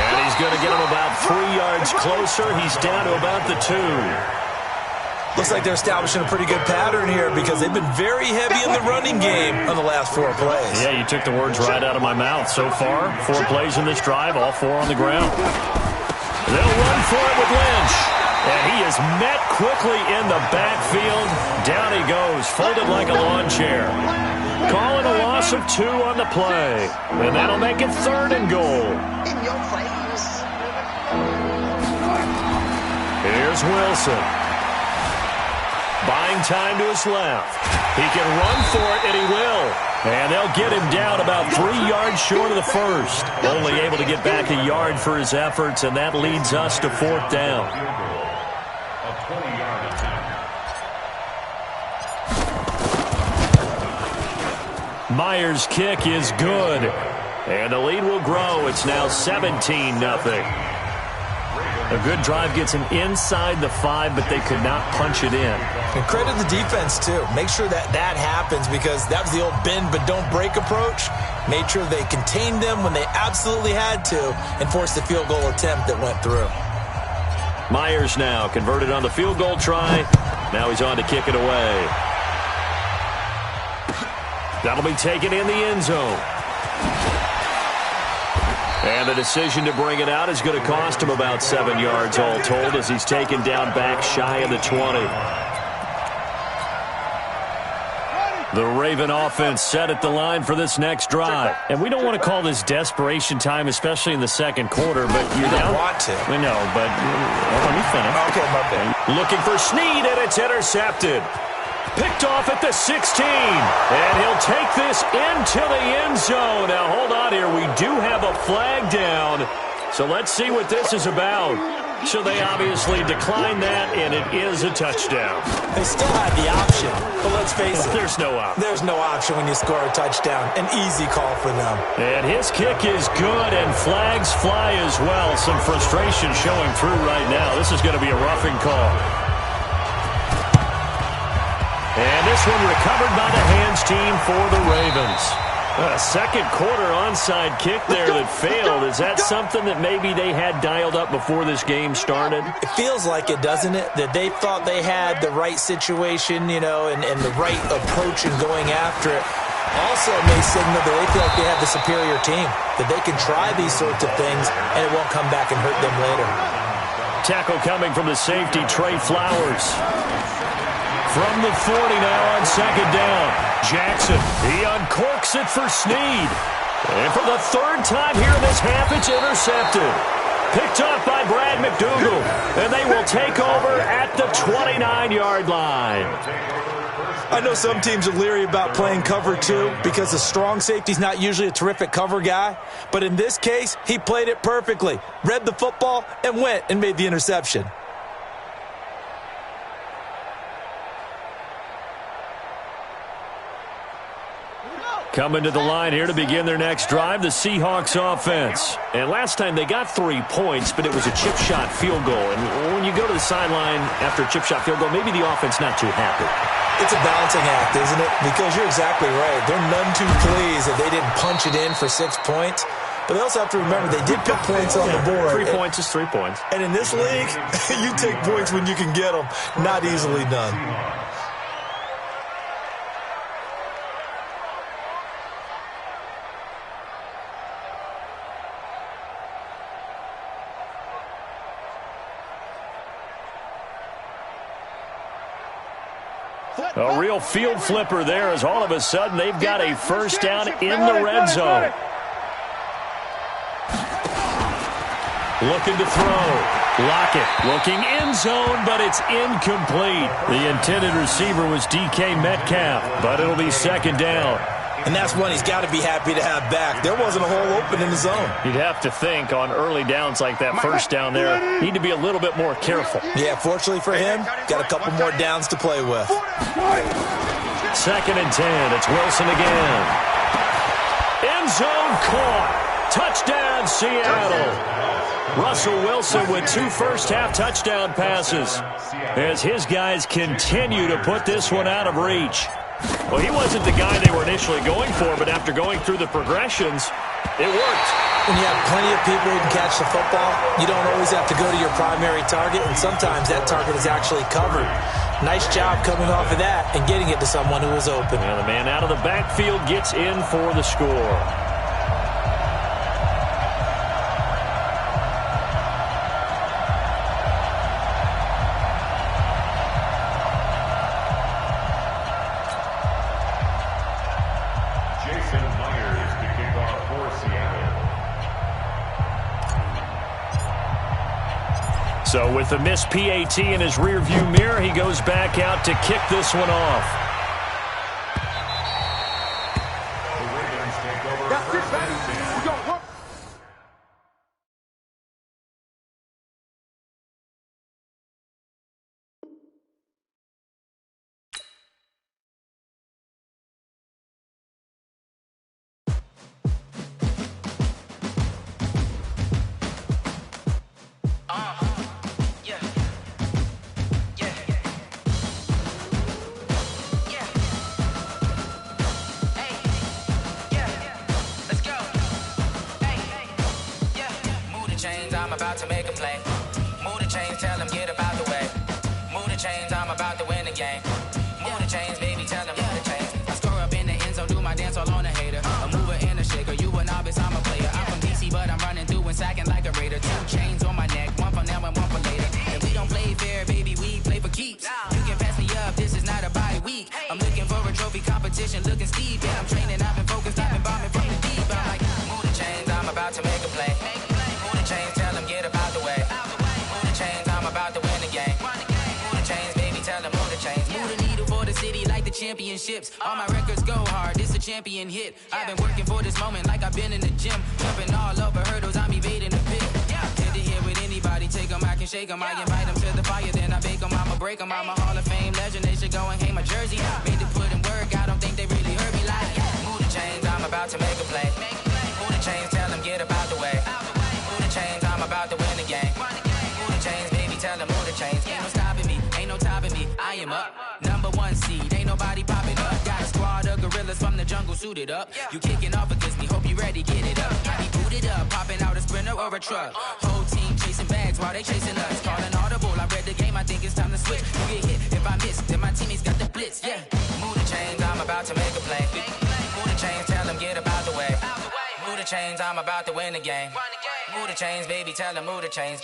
And he's going to get him about 3 yards closer. He's down to about the 2. Looks like they're establishing a pretty good pattern here because they've been very heavy in the running game on the last 4 plays. Yeah, you took the words right out of my mouth. So far, 4 plays in this drive, all 4 on the ground. They'll run for it with Lynch. And he is met quickly in the backfield. Down he goes, folded like a lawn chair. Calling a loss of 2 on the play. And that'll make it 3rd and goal. In your face. Here's Wilson. Buying time to his left. He can run for it, and he will. And they'll get him down about 3 yards short of the first. Only able to get back a yard for his efforts, and that leads us to 4th down. A 20-yard attempt. Myers' kick is good. And the lead will grow. It's now 17-0. A good drive gets him inside the 5, but they could not punch it in. And credit the defense, too. Make sure that happens because that was the old bend but don't break approach. Made sure they contained them when they absolutely had to and forced the field goal attempt that went through. Myers now converted on the field goal try. Now he's on to kick it away. That'll be taken in the end zone. And the decision to bring it out is going to cost him about 7 yards all told as he's taken down back shy of the 20. The Raven offense set at the line for this next drive. And we don't want to call this desperation time, especially in the second quarter, but you're down. You want to. I know, but let me finish. Okay, my bad. Looking for Snead, and it's intercepted. Picked off at the 16, and he'll take this into the end zone. Now, hold on here. We do have a flag down, so let's see what this is about. So they obviously declined that, and it is a touchdown. They still have the option, but let's face it. There's no option. There's no option when you score a touchdown. An easy call for them. And his kick is good, and flags fly as well. Some frustration showing through right now. This is going to be a roughing call. And this one recovered by the hands team for the Ravens. A second quarter onside kick there that failed. Is that something that maybe they had dialed up before this game started? It feels like it, doesn't it? That they thought they had the right situation, and the right approach in going after it. Also, it may signal that they feel like they have the superior team, that they can try these sorts of things, and it won't come back and hurt them later. tackle coming from the safety, Trey Flowers. From the 40 now on second down. Jackson, he uncorks it for Snead. And for the third time here in this half, it's intercepted. Picked up by Brad McDougal. And they will take over at the 29-yard line. I know some teams are leery about playing cover 2 because a strong safety's not usually a terrific cover guy. But in this case, he played it perfectly. Read the football and went and made the interception. Coming to the line here to begin their next drive, the Seahawks offense. And last time they got 3 points, but it was a chip shot field goal. And when you go to the sideline after a chip shot field goal, maybe the offense not too happy. It's a balancing act, isn't it? Because you're exactly right. They're none too pleased that they didn't punch it in for 6 points. But they also have to remember they did put points on the board. 3 points is 3 points. And in this league, you take points when you can get them. Not easily done. A real field flipper there as all of a sudden they've got a first down in the red zone. Looking to throw. Lockett looking end zone, but it's incomplete. The intended receiver was DK Metcalf, but it'll be second down. And that's one he's got to be happy to have back. There wasn't a hole open in the zone. You'd have to think on early downs like that first down there, need to be a little bit more careful. Yeah, fortunately for him, got a couple more downs to play with. Second and 10. It's Wilson again. End zone caught. Touchdown, Seattle. Russell Wilson with 2 first-half touchdown passes as his guys continue to put this one out of reach. Well, he wasn't the guy they were initially going for, but after going through the progressions, it worked. When you have plenty of people who can catch the football, you don't always have to go to your primary target, and sometimes that target is actually covered. Nice job coming off of that and getting it to someone who was open. And the man out of the backfield gets in for the score. So with the missed PAT in his rearview mirror, he goes back out to kick this one off. That's it, baby. We go. About to make a play. Move the chains, tell them get up out the way. Move the chains, I'm about to win the game. Move the chains, baby, tell them move the chains. I score up in the end zone, do my dance all on a hater. A mover and a shaker, you a novice, I'm a player. I'm from DC, but I'm running through and sacking like a raider. 2 chains on my neck, one for now and one for later. And we don't play fair, baby, we play for keeps. You can pass me up, this is not a bye week. I'm looking for a trophy competition, looking steep. And I'm training, I've been focused, I've been bombing from the deep. I'm like, move the chains, I'm about to make a play. Move the chains, tell them get up out the way. Move the chains, I'm about to win the game. Move the chains, baby, tell them move the chains. Move the needle for the city like the championships. All my records go hard, this a champion hit. I've been working for this moment like I've been in the gym. Jumping all over hurdles, I'm evading the pit. Head to head with anybody, take them, I can shake them. I invite them to the fire, then I bake them, I'ma break them. I'm a Hall of Fame legend, they should go and hang my jersey. Made to put in work, I don't think they really heard me like. Move the chains, I'm about to make a play. Move the chains, tell them get up out the way. Move the chains, I'm about to win the game. Move the chains, baby, tell them move the chains. Ain't no stopping me, ain't no topping me. I am up, #1 seed, ain't nobody popping up. Got a squad of gorillas from the jungle suited up. You kicking off against me, hope you ready, get it up. I be booted up, popping out a sprinter or a truck. Whole team chasing bags while they chasing us. Calling audible, I read the game, I think it's time to switch. You get hit, if I miss, then my teammates got the blitz, yeah. Move the chains, I'm about to make a play. Move the chains, tell them get up out the way. Move the chains, I'm about to win the game. Move the chains, baby, tell them move the chains.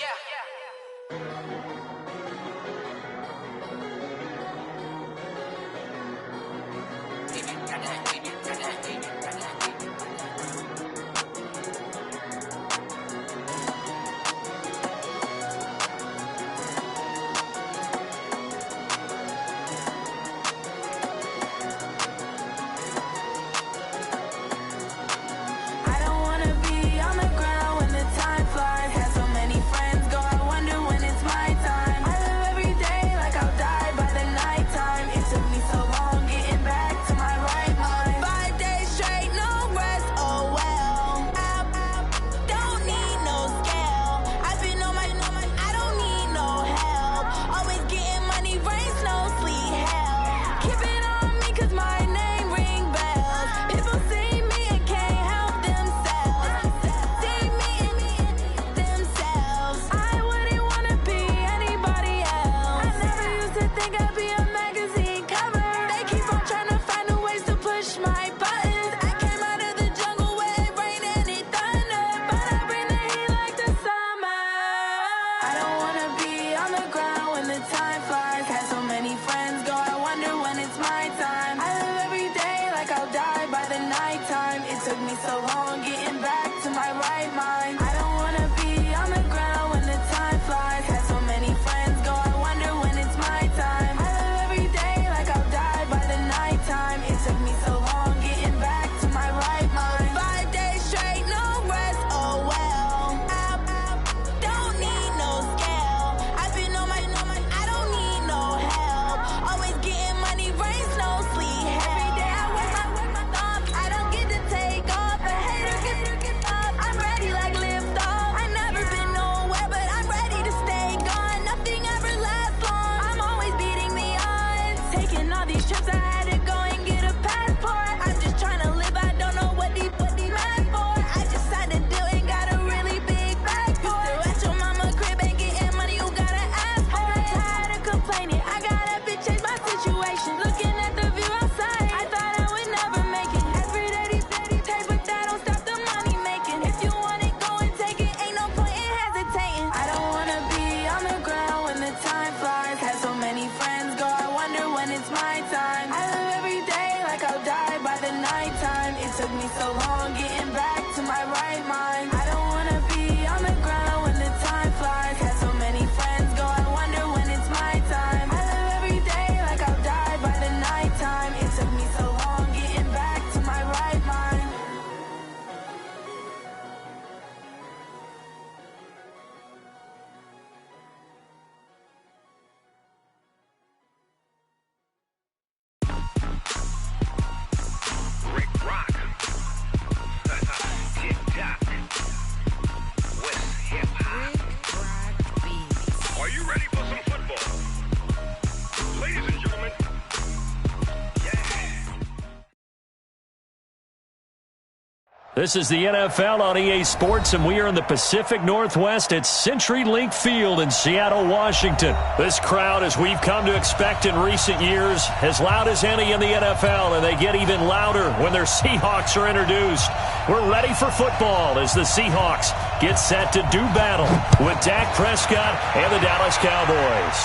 This is the NFL on EA Sports, and we are in the Pacific Northwest at CenturyLink Field in Seattle, Washington. This crowd, as we've come to expect in recent years, as loud as any in the NFL, and they get even louder when their Seahawks are introduced. We're ready for football as the Seahawks get set to do battle with Dak Prescott and the Dallas Cowboys.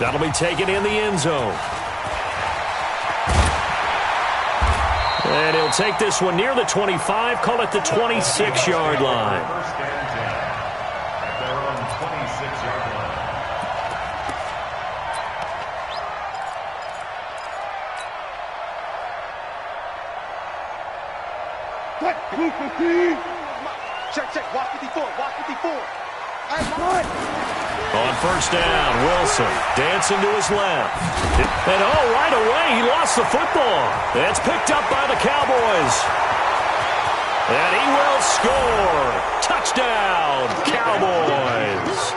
That'll be taken in the end zone. And he'll take this one near the 25, call it the 26-yard line. First and 10 at their own 26-yard line. Check, walk 54, walk 54. On first down, Wilson dancing to his left. And right away, he lost the football. It's picked up by the Cowboys. And he will score. Touchdown, Cowboys.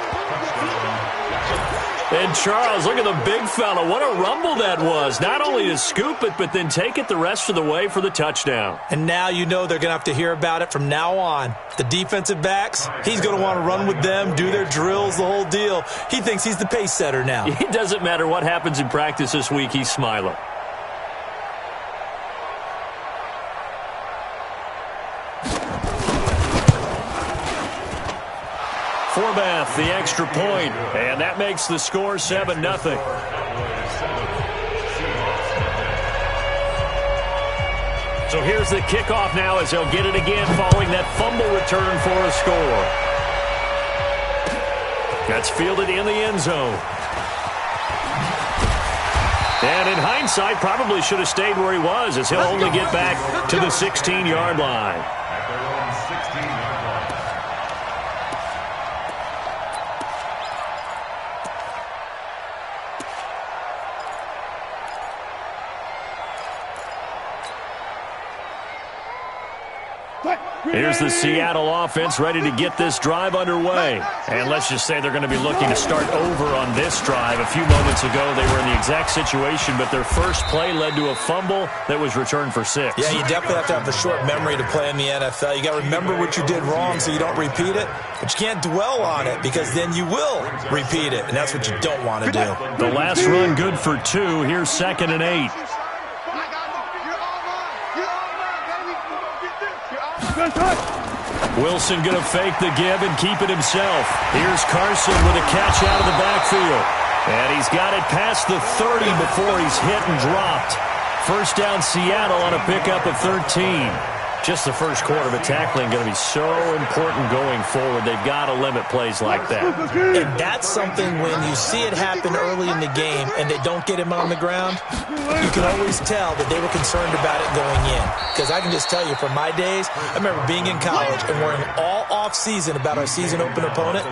And Charles, look at the big fella. What a rumble that was. Not only to scoop it, but then take it the rest of the way for the touchdown. And now you know they're going to have to hear about it from now on. The defensive backs, he's going to want to run with them, do their drills, the whole deal. He thinks he's the pace setter now. It doesn't matter what happens in practice this week, he's smiling. Horvath, the extra point, and that makes the score 7-0. So here's the kickoff now as they'll get it again following that fumble return for a score. That's fielded in the end zone. And in hindsight, probably should have stayed where he was, as he'll only get back to the 16-yard line. At their own 16-yard line. Here's the Seattle offense ready to get this drive underway. And let's just say they're going to be looking to start over on this drive. A few moments ago, they were in the exact situation, but their first play led to a fumble that was returned for 6. Yeah, you definitely have to have a short memory to play in the NFL. You got to remember what you did wrong so you don't repeat it, but you can't dwell on it because then you will repeat it, and that's what you don't want to do. The last run good for 2. Here's 2nd and 8. Wilson going to fake the give and keep it himself. Here's Carson with a catch out of the backfield. And he's got it past the 30 before he's hit and dropped. First down Seattle on a pickup of 13. Just the first quarter of a tackling going to be so important going forward. They've got to limit plays like that. And that's something when you see it happen early in the game and they don't get him on the ground, you can always tell that they were concerned about it going in. Because I can just tell you from my days, I remember being in college and worrying all off-season about our season open opponent,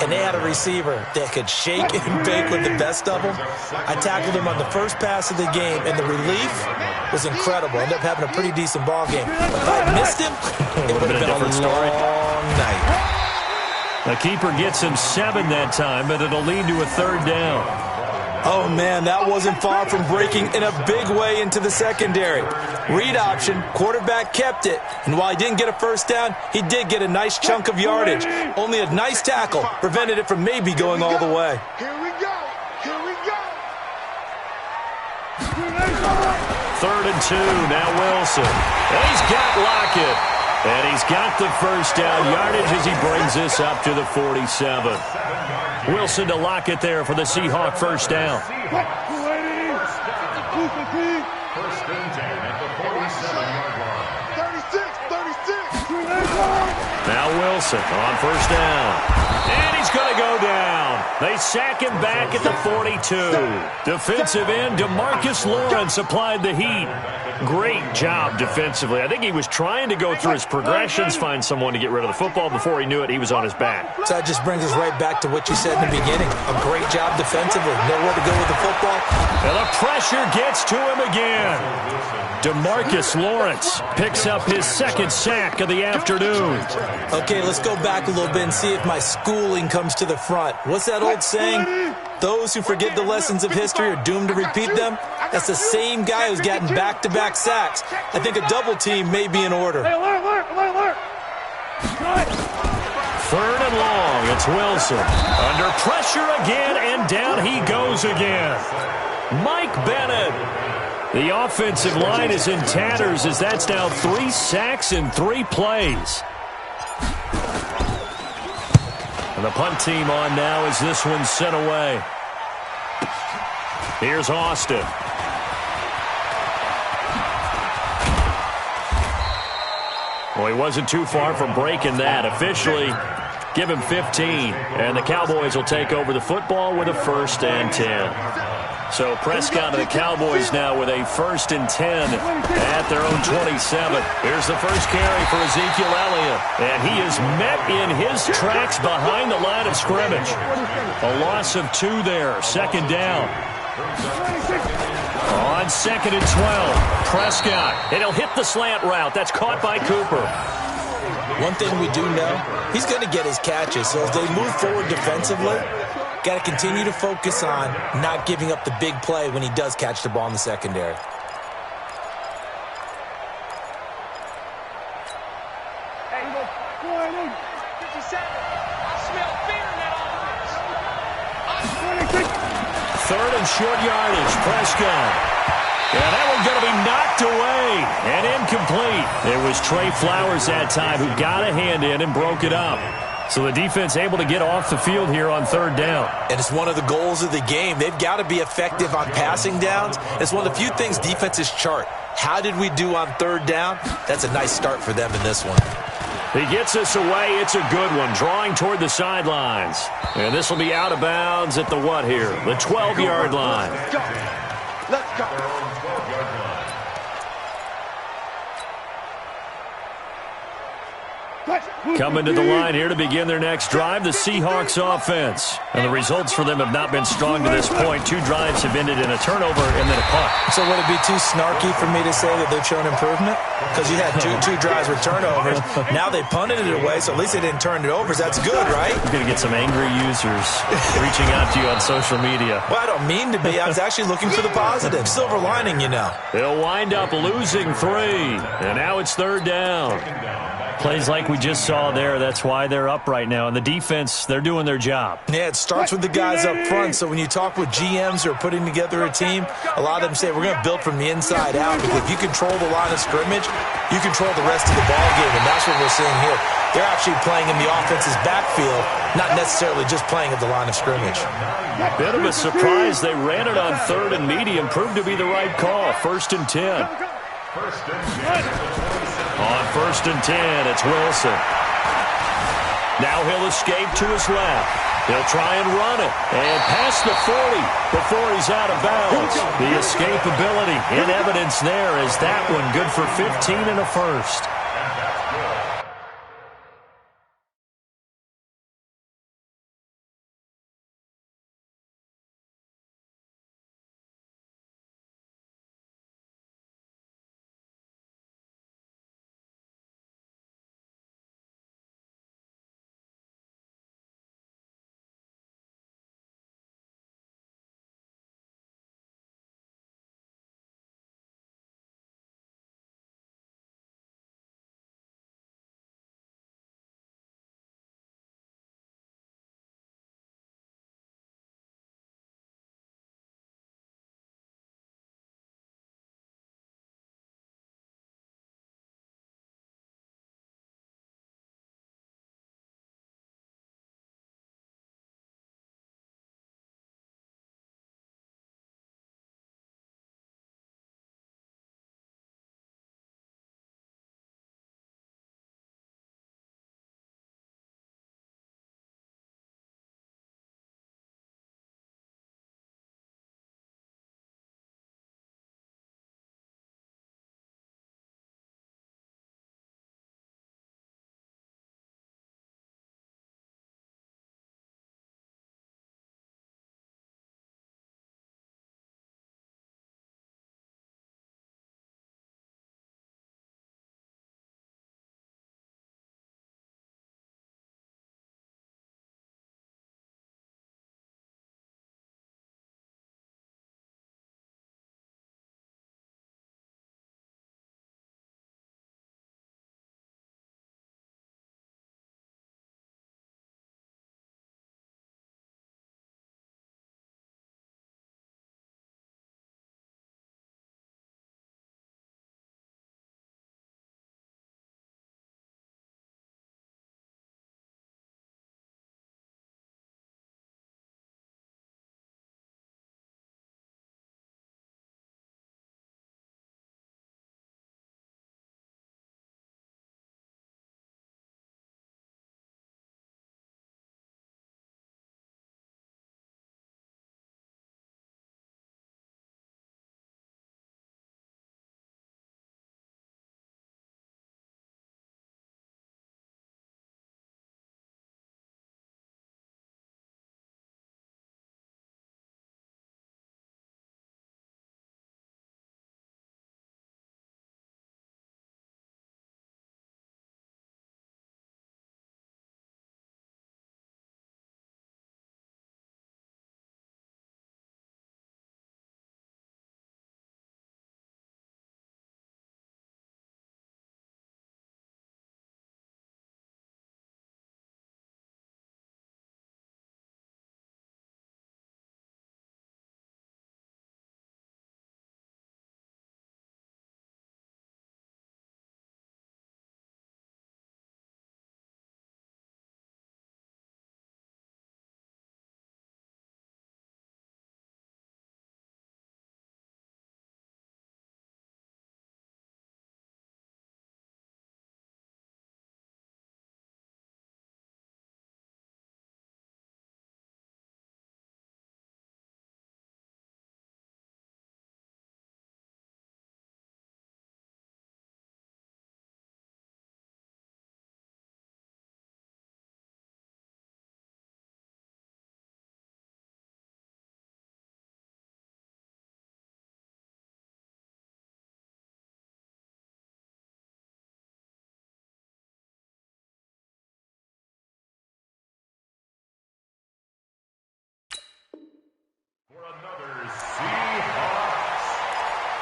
and they had a receiver that could shake and bake with the best of them. I tackled him on the first pass of the game, and the relief was incredible. Ended up having a pretty decent ball game. If I missed him, it would have been a long night. The keeper gets him 7 that time, but it'll lead to a 3rd down. Oh, man, that wasn't far from breaking in a big way into the secondary. Read option, quarterback kept it, and while he didn't get a first down, he did get a nice chunk of yardage. Only a nice tackle prevented it from maybe going all the way. Here we go. Here we go. 3rd and 2, now Wilson. And he's got Lockett. And he's got the first down yardage as he brings this up to the 47. Wilson to Lockett there for the Seahawk first down. First and 10 at the 47-yard line. 36. Now Wilson on first down. And he's going to go down. They sack him back at the 42. Defensive end DeMarcus Lawrence applied the heat. Great job defensively. I think he was trying to go through his progressions, find someone to get rid of the football. Before he knew it, he was on his back. So that just brings us right back to what you said in the beginning. A great job defensively. Nowhere to go with the football. And the pressure gets to him again. DeMarcus Lawrence picks up his 2nd sack of the afternoon. Okay, let's go back a little bit and see if my schooling comes to the front. What's that old saying? Those who forget the lessons of history are doomed to repeat them. That's the same guy who's gotten back-to-back sacks. I think a double team may be in order. 3rd and long. It's Wilson. Under pressure again, and down he goes again. Mike Bennett. The offensive line is in tatters as that's now 3 sacks in 3 plays. And the punt team on now as this one's sent away. Here's Austin. Well, he wasn't too far from breaking that. Officially, give him 15. And the Cowboys will take over the football with a 1st and 10. So Prescott and the Cowboys now with a 1st and 10 at their own 27. Here's the first carry for Ezekiel Elliott. And he is met in his tracks behind the line of scrimmage. A loss of 2 there. 2nd down. On 2nd and 12. Prescott. And he'll hit the slant route. That's caught by Cooper. One thing we do know, he's going to get his catches. So as they move forward defensively, got to continue to focus on not giving up the big play when he does catch the ball in the secondary. Hey, 57. I smell fear in that offense. 3rd and short yardage. Prescott. Yeah, that one's going to be knocked away and incomplete. It was Trey Flowers that time who got a hand in and broke it up. So the defense able to get off the field here on third down. And it's one of the goals of the game. They've got to be effective on passing downs. It's one of the few things defenses chart. How did we do on third down? That's a nice start for them in this one. He gets us away. It's a good one, drawing toward the sidelines. And this will be out of bounds at the what here? The 12-yard line. Let's go. Let's go. Coming to the line here to begin their next drive, the Seahawks offense. And the results for them have not been strong to this point. 2 drives have ended in a turnover and then a punt. So would it be too snarky for me to say that they've shown improvement? Because you had two drives with turnovers. Now they punted it away, so at least they didn't turn it over. So that's good, right? You're going to get some angry users reaching out to you on social media. Well, I don't mean to be. I was actually looking for the positive. Silver lining, you know. They'll wind up losing 3. And now it's third down. Plays like we just saw there. That's why they're up right now. And the defense, they're doing their job. Yeah, it starts with the guys up front. So when you talk with GMs who are putting together a team, a lot of them say we're going to build from the inside out. Because if you control the line of scrimmage, you control the rest of the ball game. And that's what we're seeing here. They're actually playing in the offense's backfield, not necessarily just playing at the line of scrimmage. Bit of a surprise. They ran it on third and medium. Proved to be the right call. 1st and 10. On 1st and 10, it's Wilson. Now he'll escape to his left. He'll try and run it. And past the 40 before he's out of bounds. The escapability in evidence there is that one good for 15 and a first.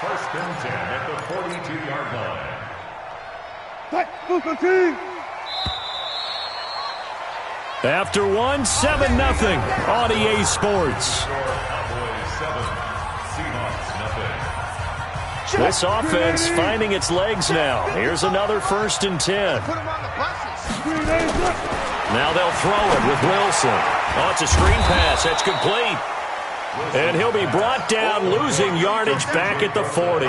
First and 10 at the 42-yard line. After one, 7-0 on EA Sports. Cowboys 7, Seahawks 0. This offense finding its legs now. Here's another first and 10. Now they'll throw it with Wilson. Oh, it's a screen pass. That's complete. And he'll be brought down, losing yardage back at the 40.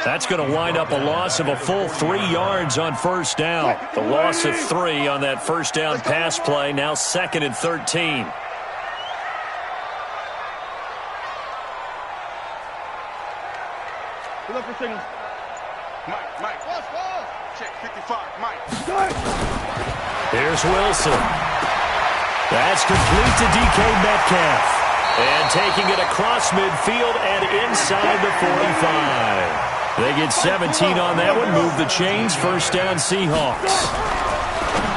That's going to wind up a loss of a full 3 yards on first down. The loss of 3 on that first down pass play, now 2nd and 13. Look for signals. Mike. Check 55, Mike. Here's Wilson. That's complete to DK Metcalf. And taking it across midfield and inside the 45. They get 17 on that one. Move the chains. First down, Seahawks.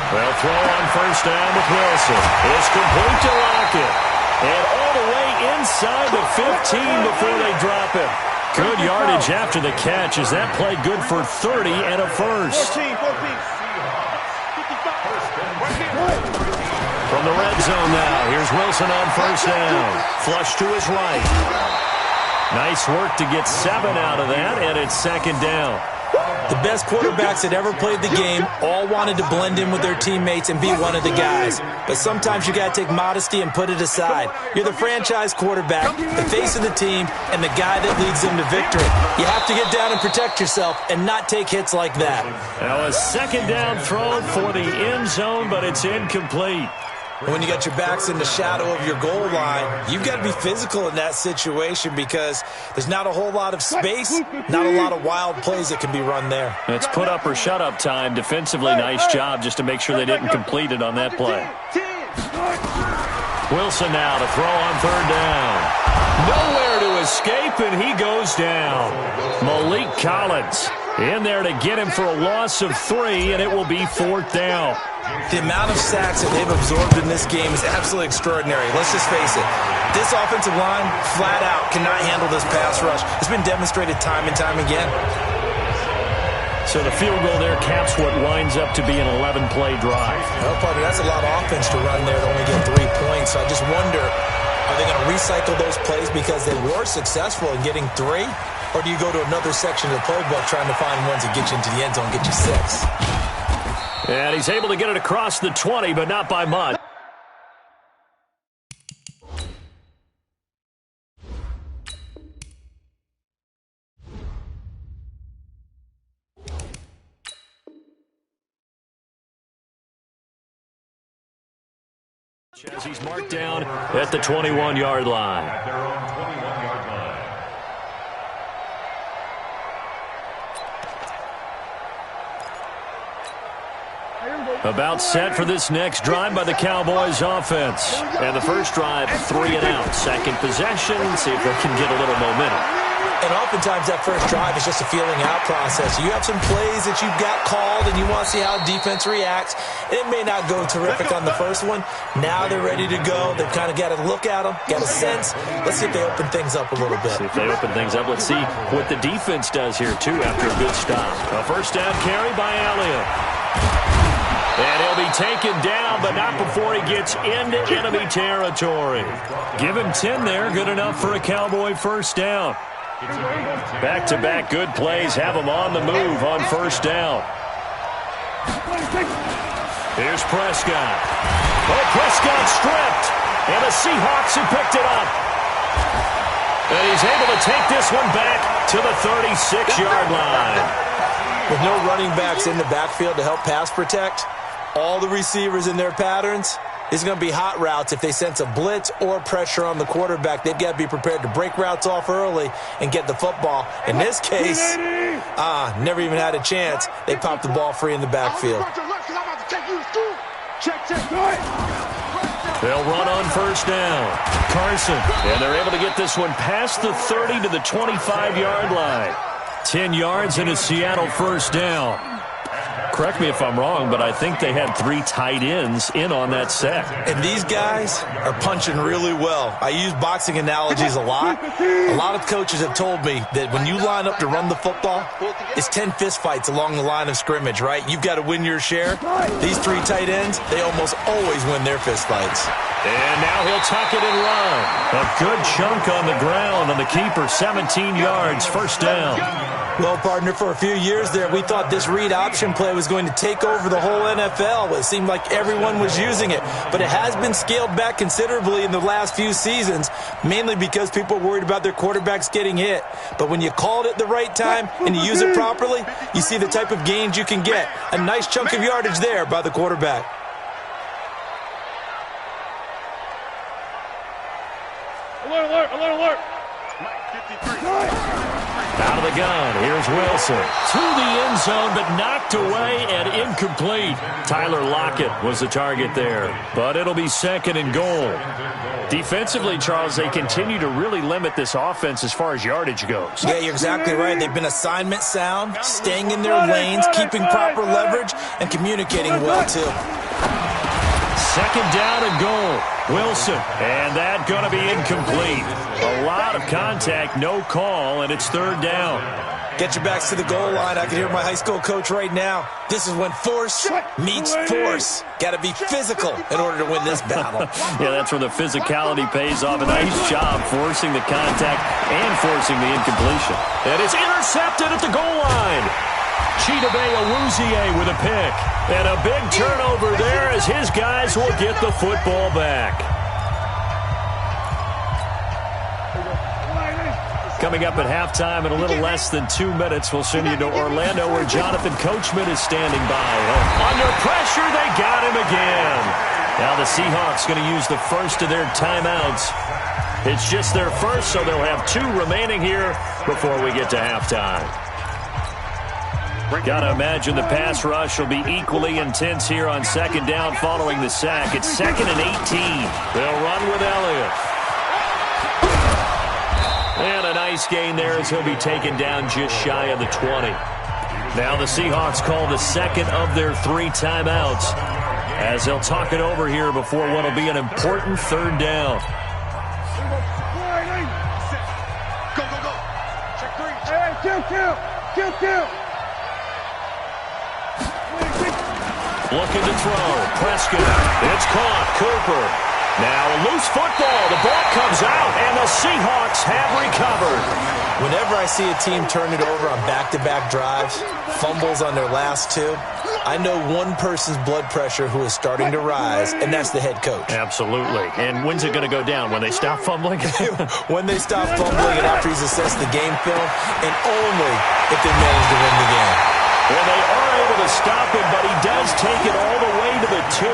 They'll throw on first down with Wilson. It's complete to Lockett. And all the way inside the 15 before they drop him. Good yardage after the catch as that played good for 30 and a first. 14. From the red zone now, here's Wilson on first down. Flush to his right. Nice work to get 7 out of that, and it's second down. The best quarterbacks that ever played the game all wanted to blend in with their teammates and be one of the guys. But sometimes you got to take modesty and put it aside. You're the franchise quarterback, the face of the team, and the guy that leads them to victory. You have to get down and protect yourself and not take hits like that. Now a second down throw for the end zone, but it's incomplete. When you got your backs in the shadow of your goal line, you've got to be physical in that situation because there's not a whole lot of space, not a lot of wild plays that can be run there. It's put up or shut up time. Defensively, nice job just to make sure they didn't complete it on that play. Wilson now to throw on third down. Nowhere to escape, and he goes down. Malik Collins in there to get him for a loss of 3, and it will be fourth down. The amount of sacks that they've absorbed in this game is absolutely extraordinary. Let's just face it. This offensive line, flat out, cannot handle this pass rush. It's been demonstrated time and time again. So the field goal there caps what winds up to be an 11-play drive. Well, partner, that's a lot of offense to run there to only get 3 points. So I just wonder, are they going to recycle those plays because they were successful in getting 3? Or do you go to another section of the playbook trying to find ones that get you into the end zone and get you 6? And he's able to get it across the 20, but not by much. As he's marked down at the 21-yard line. At their own 21-yard line. About set for this next drive by the Cowboys offense. And the first drive, 3 and out. Second possession, see if they can get a little momentum. And oftentimes that first drive is just a feeling out process. You have some plays that you've got called and you want to see how defense reacts. It may not go terrific on the first one. Now they're ready to go. They've kind of got to look at them, got a sense. Let's see if they open things up a little bit. See if they open things up. Let's see what the defense does here, too, after a good stop. A first down carry by Elliott. And he'll be taken down, but not before he gets into enemy territory. Give him 10 there, good enough for a Cowboy first down. Back-to-back good plays have him on the move on first down. Here's Prescott. Oh, Prescott stripped, and the Seahawks have picked it up. And he's able to take this one back to the 36-yard line. With no running backs in the backfield to help pass protect, all the receivers in their patterns, it's going to be hot routes. If they sense a blitz or pressure on the quarterback, they've got to be prepared to break routes off early and get the football. In this case, never even had a chance. They popped the ball free in the backfield. They'll run on first down. Carson, and they're able to get this one past the 30 to the 25-yard line. 10 yards and a Seattle first down. correct me if I'm wrong, but I think they had 3 tight ends in on that set. And these guys are punching really well. I use boxing analogies a lot. A lot of coaches have told me that when you line up to run the football, it's 10 fist fights along the line of scrimmage, right? You've got to win your share. These 3 tight ends, they almost always win their fist fights. And now he'll tuck it and run. A good chunk on the ground, and the keeper 17 yards, first down. Well, partner, for a few years there, we thought this read option play was going to take over the whole NFL. It seemed like everyone was using it, but it has been scaled back considerably in the last few seasons, mainly because people are worried about their quarterbacks getting hit. But when you call it at the right time and you use it properly, you see the type of gains you can get. A nice chunk of yardage there by the quarterback. Alert, alert, alert, alert. Out of the gun, here's Wilson. To the end zone, but knocked away and incomplete. Tyler Lockett was the target there, but it'll be second and goal. Defensively, Charles, they continue to really limit this offense as far as yardage goes. Yeah, you're exactly right. They've been assignment sound, staying in their lanes, keeping proper leverage, and communicating well, too. Second down and goal. Wilson, and that going to be incomplete. A lot of contact, no call, and it's third down. Get your backs to the goal line. I can hear my high school coach right now. This is when force meets force. Got to be physical in order to win this battle. Yeah, that's where the physicality pays off. A nice job forcing the contact and forcing the incompletion. And it's intercepted at the goal line. Chidobe Awuzie with a pick. And a big turnover there as his guys will get the football back. Coming up at halftime in a little less than 2 minutes, we'll send you to Orlando where Jonathan Coachman is standing by. Under pressure, they got him again. Now the Seahawks going to use the first of their timeouts. It's just their first, so they'll have 2 remaining here before we get to halftime. Got to imagine the pass rush will be equally intense here on second down following the sack. It's 2nd and 18. They'll run with Elliott. And a nice gain there as he'll be taken down just shy of the 20. Now the Seahawks call the second of their 3 timeouts as they'll talk it over here before what will be an important third down. Go, go, go. Check 3. Hey, kill. Looking to throw. Prescott. It's caught. Cooper. Now a loose football. The ball comes out, and the Seahawks have recovered. Whenever I see a team turn it over on back-to-back drives, fumbles on their last 2, I know one person's blood pressure who is starting to rise, and that's the head coach. Absolutely. And when's it going to go down? When they stop fumbling? When they stop fumbling and after he's assessed the game film, and only if they manage to win the game. Well, they are able to stop him, but he does take it all the way to the 2.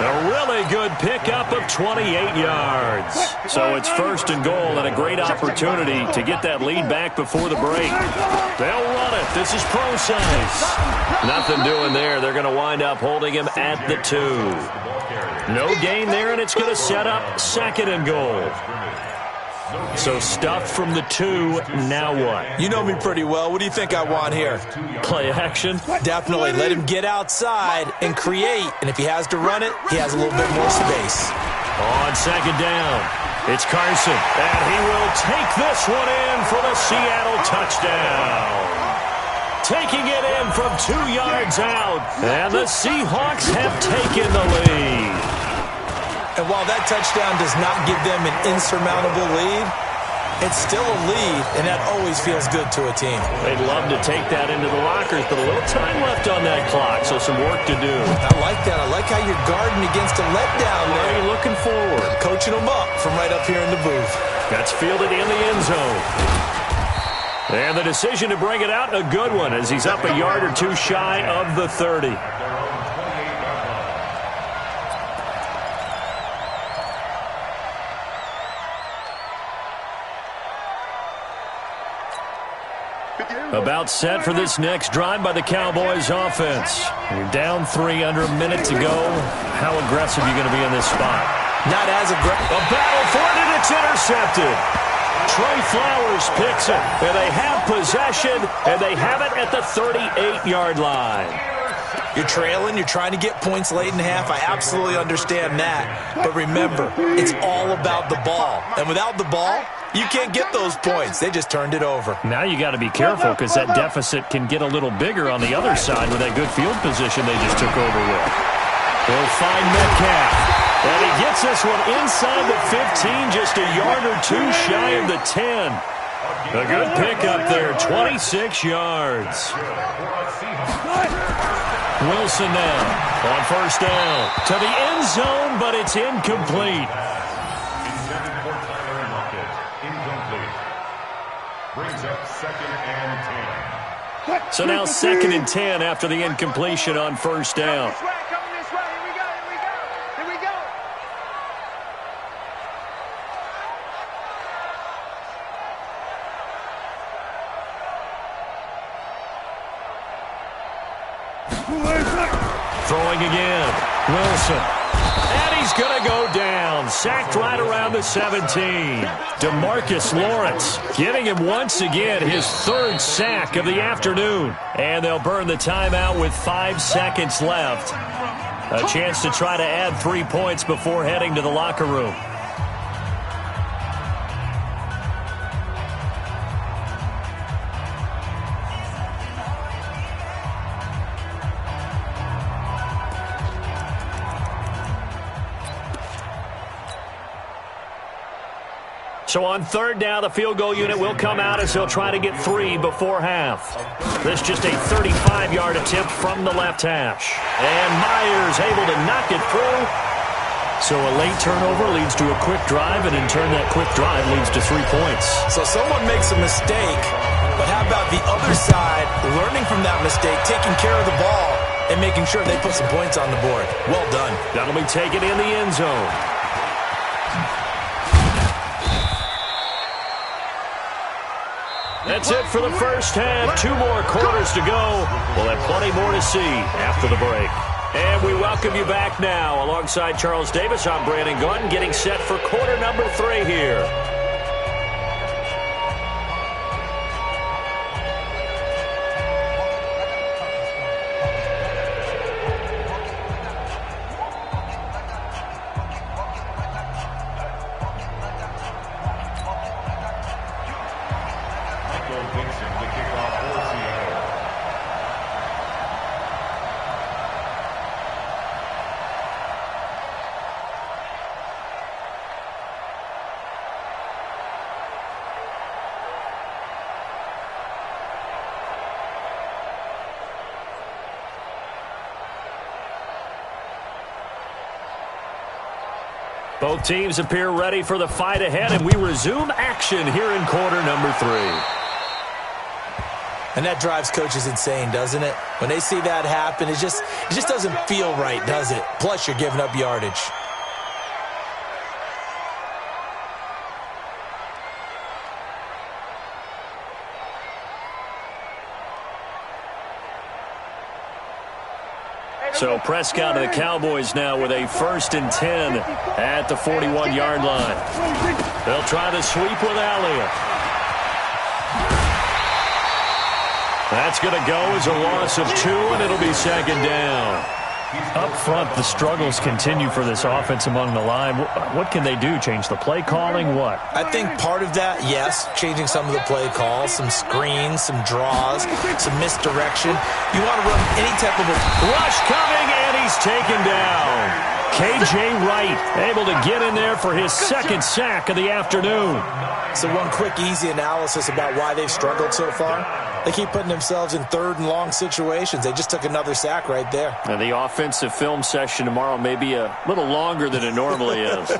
A really good pickup of 28 yards. So it's first and goal and a great opportunity to get that lead back before the break. They'll run it. This is Prosise. Nothing doing there. They're going to wind up holding him at the 2. No gain there, and it's going to set up second and goal. So stuffed from the 2, now what? You know me pretty well. What do you think I want here? Play action? Definitely. Let him get outside and create. And if he has to run it, he has a little bit more space. On second down, it's Carson. And he will take this one in for the Seattle touchdown. Taking it in from 2 yards out. And the Seahawks have taken the lead. And while that touchdown does not give them an insurmountable lead, it's still a lead, and that always feels good to a team. They'd love to take that into the lockers, but a little time left on that clock, so some work to do. I like that. I like how you're guarding against a letdown there. Are you looking forward? Coaching them up from right up here in the booth. That's fielded in the end zone. And the decision to bring it out, a good one, as he's up a yard or 2 shy of the 30. About set for this next drive by the Cowboys offense. You're down 3 under a minute to go. How aggressive are you going to be in this spot? Not as aggressive. A battle for it, and it's intercepted. Trey Flowers picks it. And they have possession, and they have it at the 38-yard line. You're trailing, you're trying to get points late in half. I absolutely understand that. But remember, it's all about the ball. And without the ball, you can't get those points. They just turned it over. Now you got to be careful because that deficit can get a little bigger on the other side with that good field position they just took over with. They'll find Metcalf. And he gets this one inside the 15, just a yard or two shy of the 10. A good pickup there, 26 yards. Wilson now on first down to the end zone, but it's incomplete. Brings up 2nd and 10. So now 2nd and 10 after the incompletion on first down. Throwing again, Wilson. And he's going to go down. Sacked right around the 17. DeMarcus Lawrence giving him once again his 3rd sack of the afternoon. And they'll burn the timeout with 5 seconds left. A chance to try to add 3 points before heading to the locker room. So on 3rd down, the field goal unit will come out as they'll try to get 3 before half. This just a 35-yard attempt from the left hash. And Myers able to knock it through. So a late turnover leads to a quick drive, and in turn that quick drive leads to 3 points. So someone makes a mistake, but how about the other side learning from that mistake, taking care of the ball, and making sure they put some points on the board? Well done. That'll be taken in the end zone. That's it for the first half. 2 more quarters to go. We'll have plenty more to see after the break. And we welcome you back now. Alongside Charles Davis, I'm Brandon Gaudin, getting set for quarter number 3 here. Both teams appear ready for the fight ahead, and we resume action here in quarter number 3. And that drives coaches insane, doesn't it? When they see that happen, it just doesn't feel right, does it? Plus, you're giving up yardage. So Prescott and the Cowboys now with a 1st and 10 at the 41-yard line. They'll try to sweep with Elliott. That's going to go as a loss of 2, and it'll be 2nd down. Up front, the struggles continue for this offense among the line. What can they do? Change the play calling? What? I think part of that, yes, changing some of the play calls, some screens, some draws, some misdirection. You want to run any type of a rush coming, and he's taken down. K.J. Wright able to get in there for his 2nd sack of the afternoon. So one quick, easy analysis about why they've struggled so far. They keep putting themselves in 3rd and long situations. They just took another sack right there. And the offensive film session tomorrow may be a little longer than it normally is.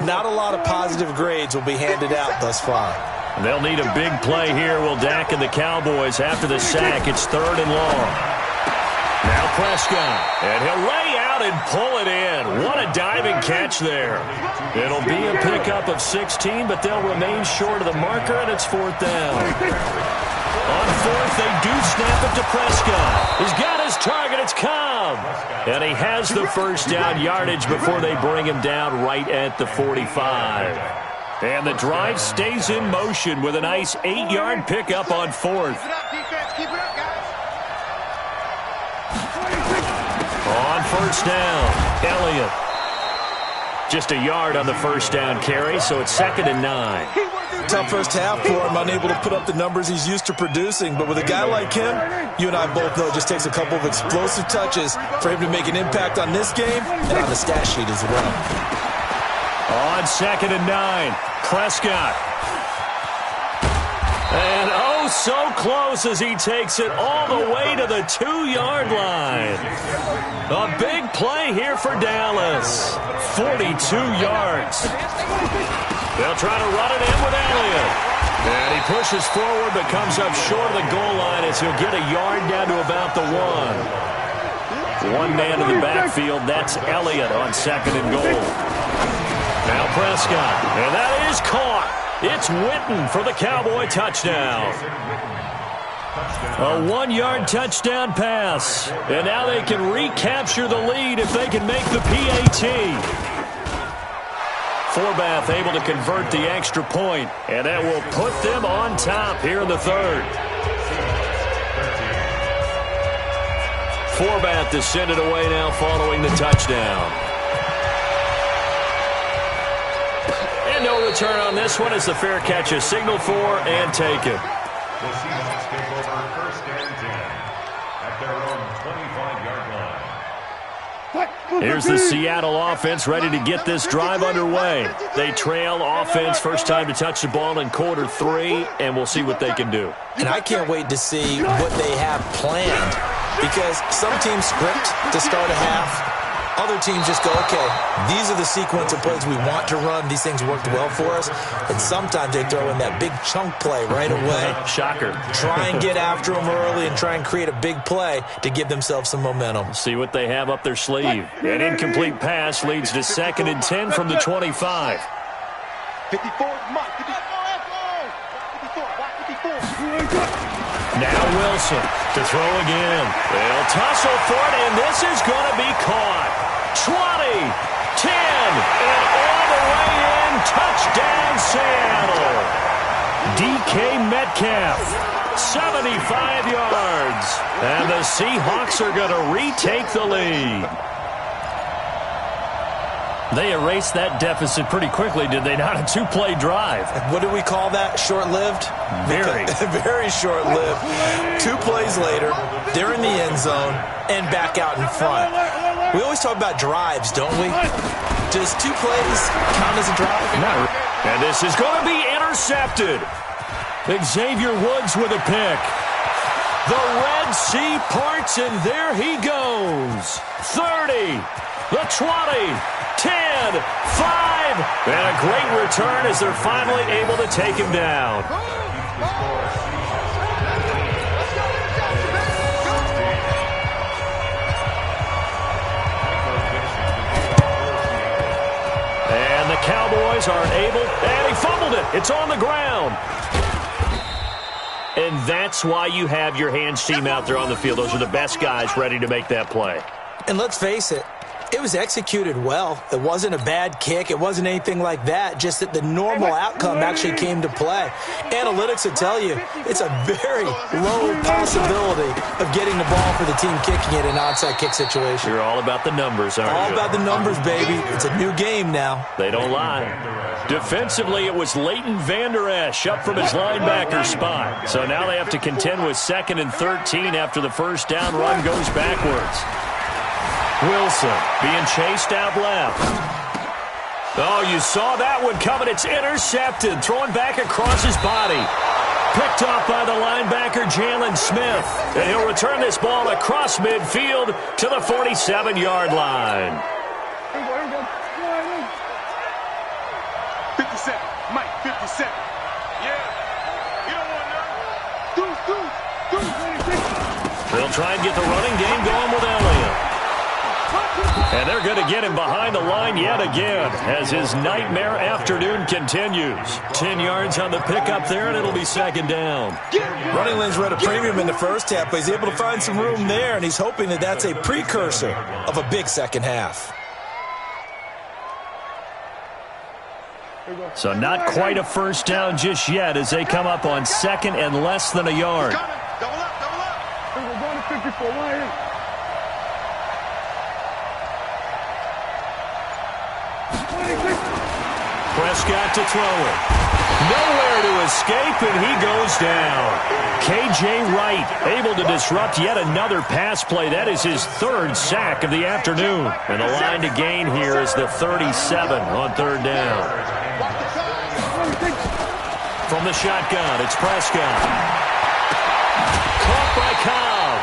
Not a lot of positive grades will be handed out thus far. They'll need a big play here, will Dak and the Cowboys after the sack. It's 3rd and long. Now Prescott, and he'll lay out and pull it in. What a diving catch there. It'll be a pickup of 16, but they'll remain short of the marker, and it's 4th down. On 4th, they do snap it to Prescott. He's got his target. It's Cobb. And he has the 1st down yardage before they bring him down right at the 45. And the drive stays in motion with a nice 8-yard pickup on 4th. Keep it up, defense. Keep it up, guys. On 1st down, Elliott. Just a yard on the 1st down carry, so it's 2nd and 9. Tough first half for him, unable to put up the numbers he's used to producing. But with a guy like him, you and I both know it just takes a couple of explosive touches for him to make an impact on this game and on the stat sheet as well. On 2nd and 9, Prescott. And oh, so close as he takes it all the way to the 2-yard line. A big play here for Dallas. 42 yards. They'll try to run it in with Elliott. And he pushes forward but comes up short of the goal line as he'll get a yard down to about the 1. One man in the backfield, that's Elliott on 2nd and goal. Now Prescott, and that is caught. It's Witten for the Cowboy touchdown. A 1-yard touchdown pass. And now they can recapture the lead if they can make the PAT. Forbath able to convert the extra point, and that will put them on top here in the 3rd. Forbath is sent it away now following the touchdown. And no return on this one as the fair catch is signaled for and taken. The Seahawks take over 1st and 10 at their own 25-yard line. Here's the Seattle offense ready to get this drive underway. They trail offense first time to touch the ball in quarter 3, and we'll see what they can do. And I can't wait to see what they have planned, because some teams script to start a half. Other teams just go, okay, these are the sequence of plays we want to run. These things worked well for us. And sometimes they throw in that big chunk play right away. Shocker. Try and get after them early and try and create a big play to give themselves some momentum. See what they have up their sleeve. An incomplete pass leads to 2nd and 10 from the 25. 54, Mike. 54. Now Wilson to throw again. They'll tussle for it, and this is going to be caught. 20, 10, and all the way in. Touchdown, Seattle. DK Metcalf, 75 yards. And the Seahawks are going to retake the lead. They erased that deficit pretty quickly, did they not? A 2-play drive. What do we call that? Short-lived? Very. Very short-lived. 2 plays later, they're in the end zone and back out in front. We always talk about drives, don't we? Does 2 plays count as a drive? No. And this is going to be intercepted. Xavier Woods with a pick. The Red Sea parts, and there he goes. 30, the 20, 10, 5, and a great return as they're finally able to take him down. And the Cowboys aren't able, and he fumbled it. It's on the ground. And that's why you have your hands team out there on the field. Those are the best guys ready to make that play. And let's face it, it was executed well. It wasn't a bad kick. It wasn't anything like that, just that the normal outcome actually came to play. Analytics will tell you it's a very low possibility of getting the ball for the team kicking it in an onside kick situation. You're all about the numbers, aren't you? All about the numbers, baby. It's a new game now. They don't lie. Defensively, it was Leighton Vander Esch up from his linebacker spot. So now they have to contend with 2nd and 13 after the first down run goes backwards. Wilson being chased out left. Oh, you saw that one coming. It's intercepted. Thrown back across his body. Picked off by the linebacker, Jalen Smith. And he'll return this ball across midfield to the 47-yard line. 57. Mike, 57. Yeah. You don't want none. They'll try and get the running game going with Elliott. And they're going to get him behind the line yet again as his nightmare afternoon continues. 10 yards on the pickup there, and it'll be 2nd down. Running lanes were at a premium in the first half, but he's able to find some room there, and he's hoping that that's a precursor of a big second half. So not quite a first down just yet as they come up on second and less than a yard. Double up, double up. We're going to 54. Right here. Prescott to throw it. Nowhere to escape, and he goes down. K.J. Wright able to disrupt yet another pass play. That is his third sack of the afternoon. And the line to gain here is the 37 on third down. From the shotgun, it's Prescott. Caught by Cobb.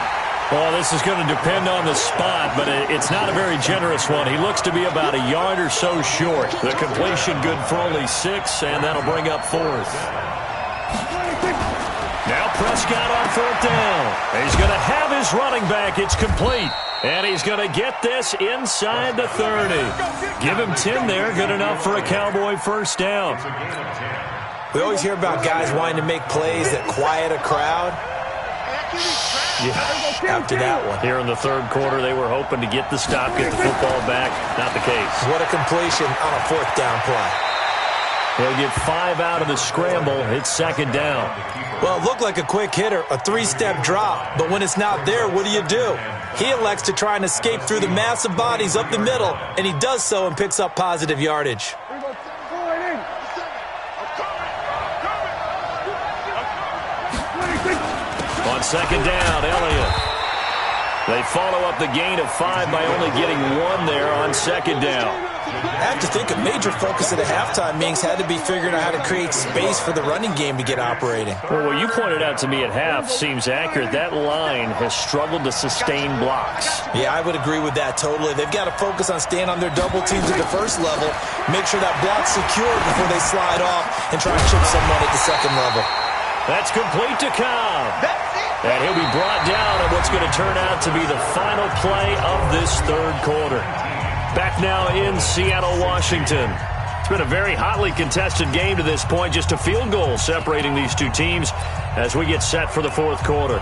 Well, this is going to depend on the spot, but it's not a very generous one. He looks to be about a yard or so short. The completion good for only 6, and that'll bring up fourth. Now Prescott on fourth down. He's going to have his running back. It's complete. And he's going to get this inside the 30. Give him 10 there. Good enough for a Cowboy first down. We always hear about guys wanting to make plays that quiet a crowd. Yeah, after that one. Here in the third quarter, they were hoping to get the stop, get the football back. Not the case. What a completion on a fourth down play. He'll get 5 out of the scramble. It's second down. Well, it looked like a quick hitter, a 3-step drop. But when it's not there, what do? He elects to try and escape through the massive bodies up the middle, and he does so and picks up positive yardage. On second down, Elliott. They follow up the gain of 5 by only getting 1 there on second down. I have to think a major focus at the halftime meetings had to be figuring out how to create space for the running game to get operating. Well, what you pointed out to me at half seems accurate. That line has struggled to sustain blocks. Yeah, I would agree with that totally. They've got to focus on staying on their double teams at the first level, make sure that block's secure before they slide off and try and chip someone at the second level. That's complete to Cobb. And he'll be brought down at what's going to turn out to be the final play of this third quarter. Back now in Seattle, Washington. It's been a very hotly contested game to this point. Just a field goal separating these two teams as we get set for the fourth quarter.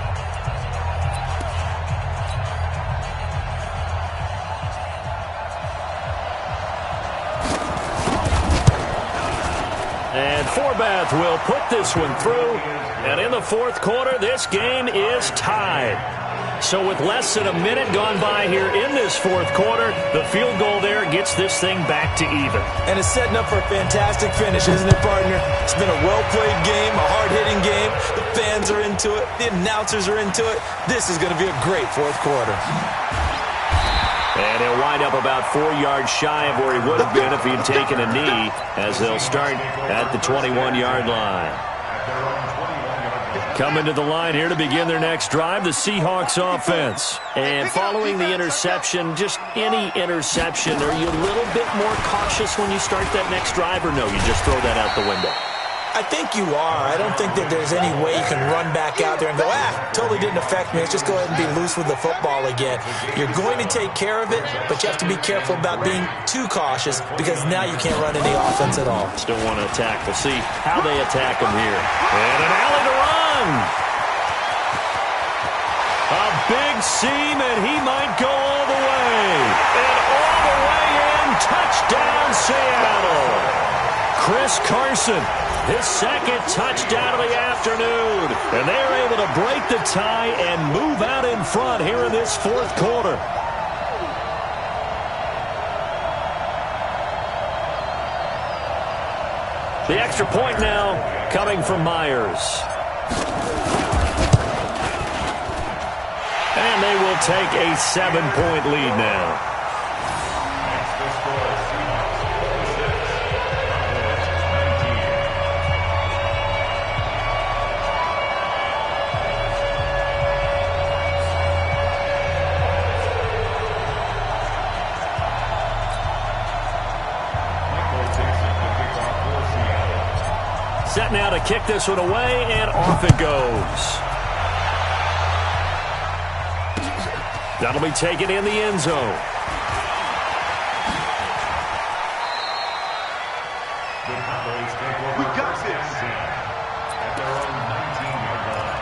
And Forbath will put this one through. And in the fourth quarter, this game is tied. So with less than a minute gone by here in this fourth quarter, the field goal there gets this thing back to even. And it's setting up for a fantastic finish, isn't it, partner? It's been a well-played game, a hard-hitting game. The fans are into it. The announcers are into it. This is going to be a great fourth quarter. And he'll wind up about 4 yards shy of where he would have been if he had taken a knee, as they'll start at the 21-yard line. Coming to the line here to begin their next drive, the Seahawks offense. And following the interception, just any interception, are you a little bit more cautious when you start that next drive, or no, you just throw that out the window? I think you are. I don't think that there's any way you can run back out there and go, totally didn't affect me. Let's just go ahead and be loose with the football again. You're going to take care of it, but you have to be careful about being too cautious because now you can't run any offense at all. Still want to attack. We'll see how they attack him here. And an alley to run. A big seam, and he might go all the way. And all the way in. Touchdown, Seattle. Chris Carson, his second touchdown of the afternoon. And they're able to break the tie and move out in front here in this fourth quarter. The extra point now coming from Myers. And they will take a 7-point lead now. Set now to kick this one away, and off it goes. That'll be taken in the end zone. We got this. At their own 19-yard line.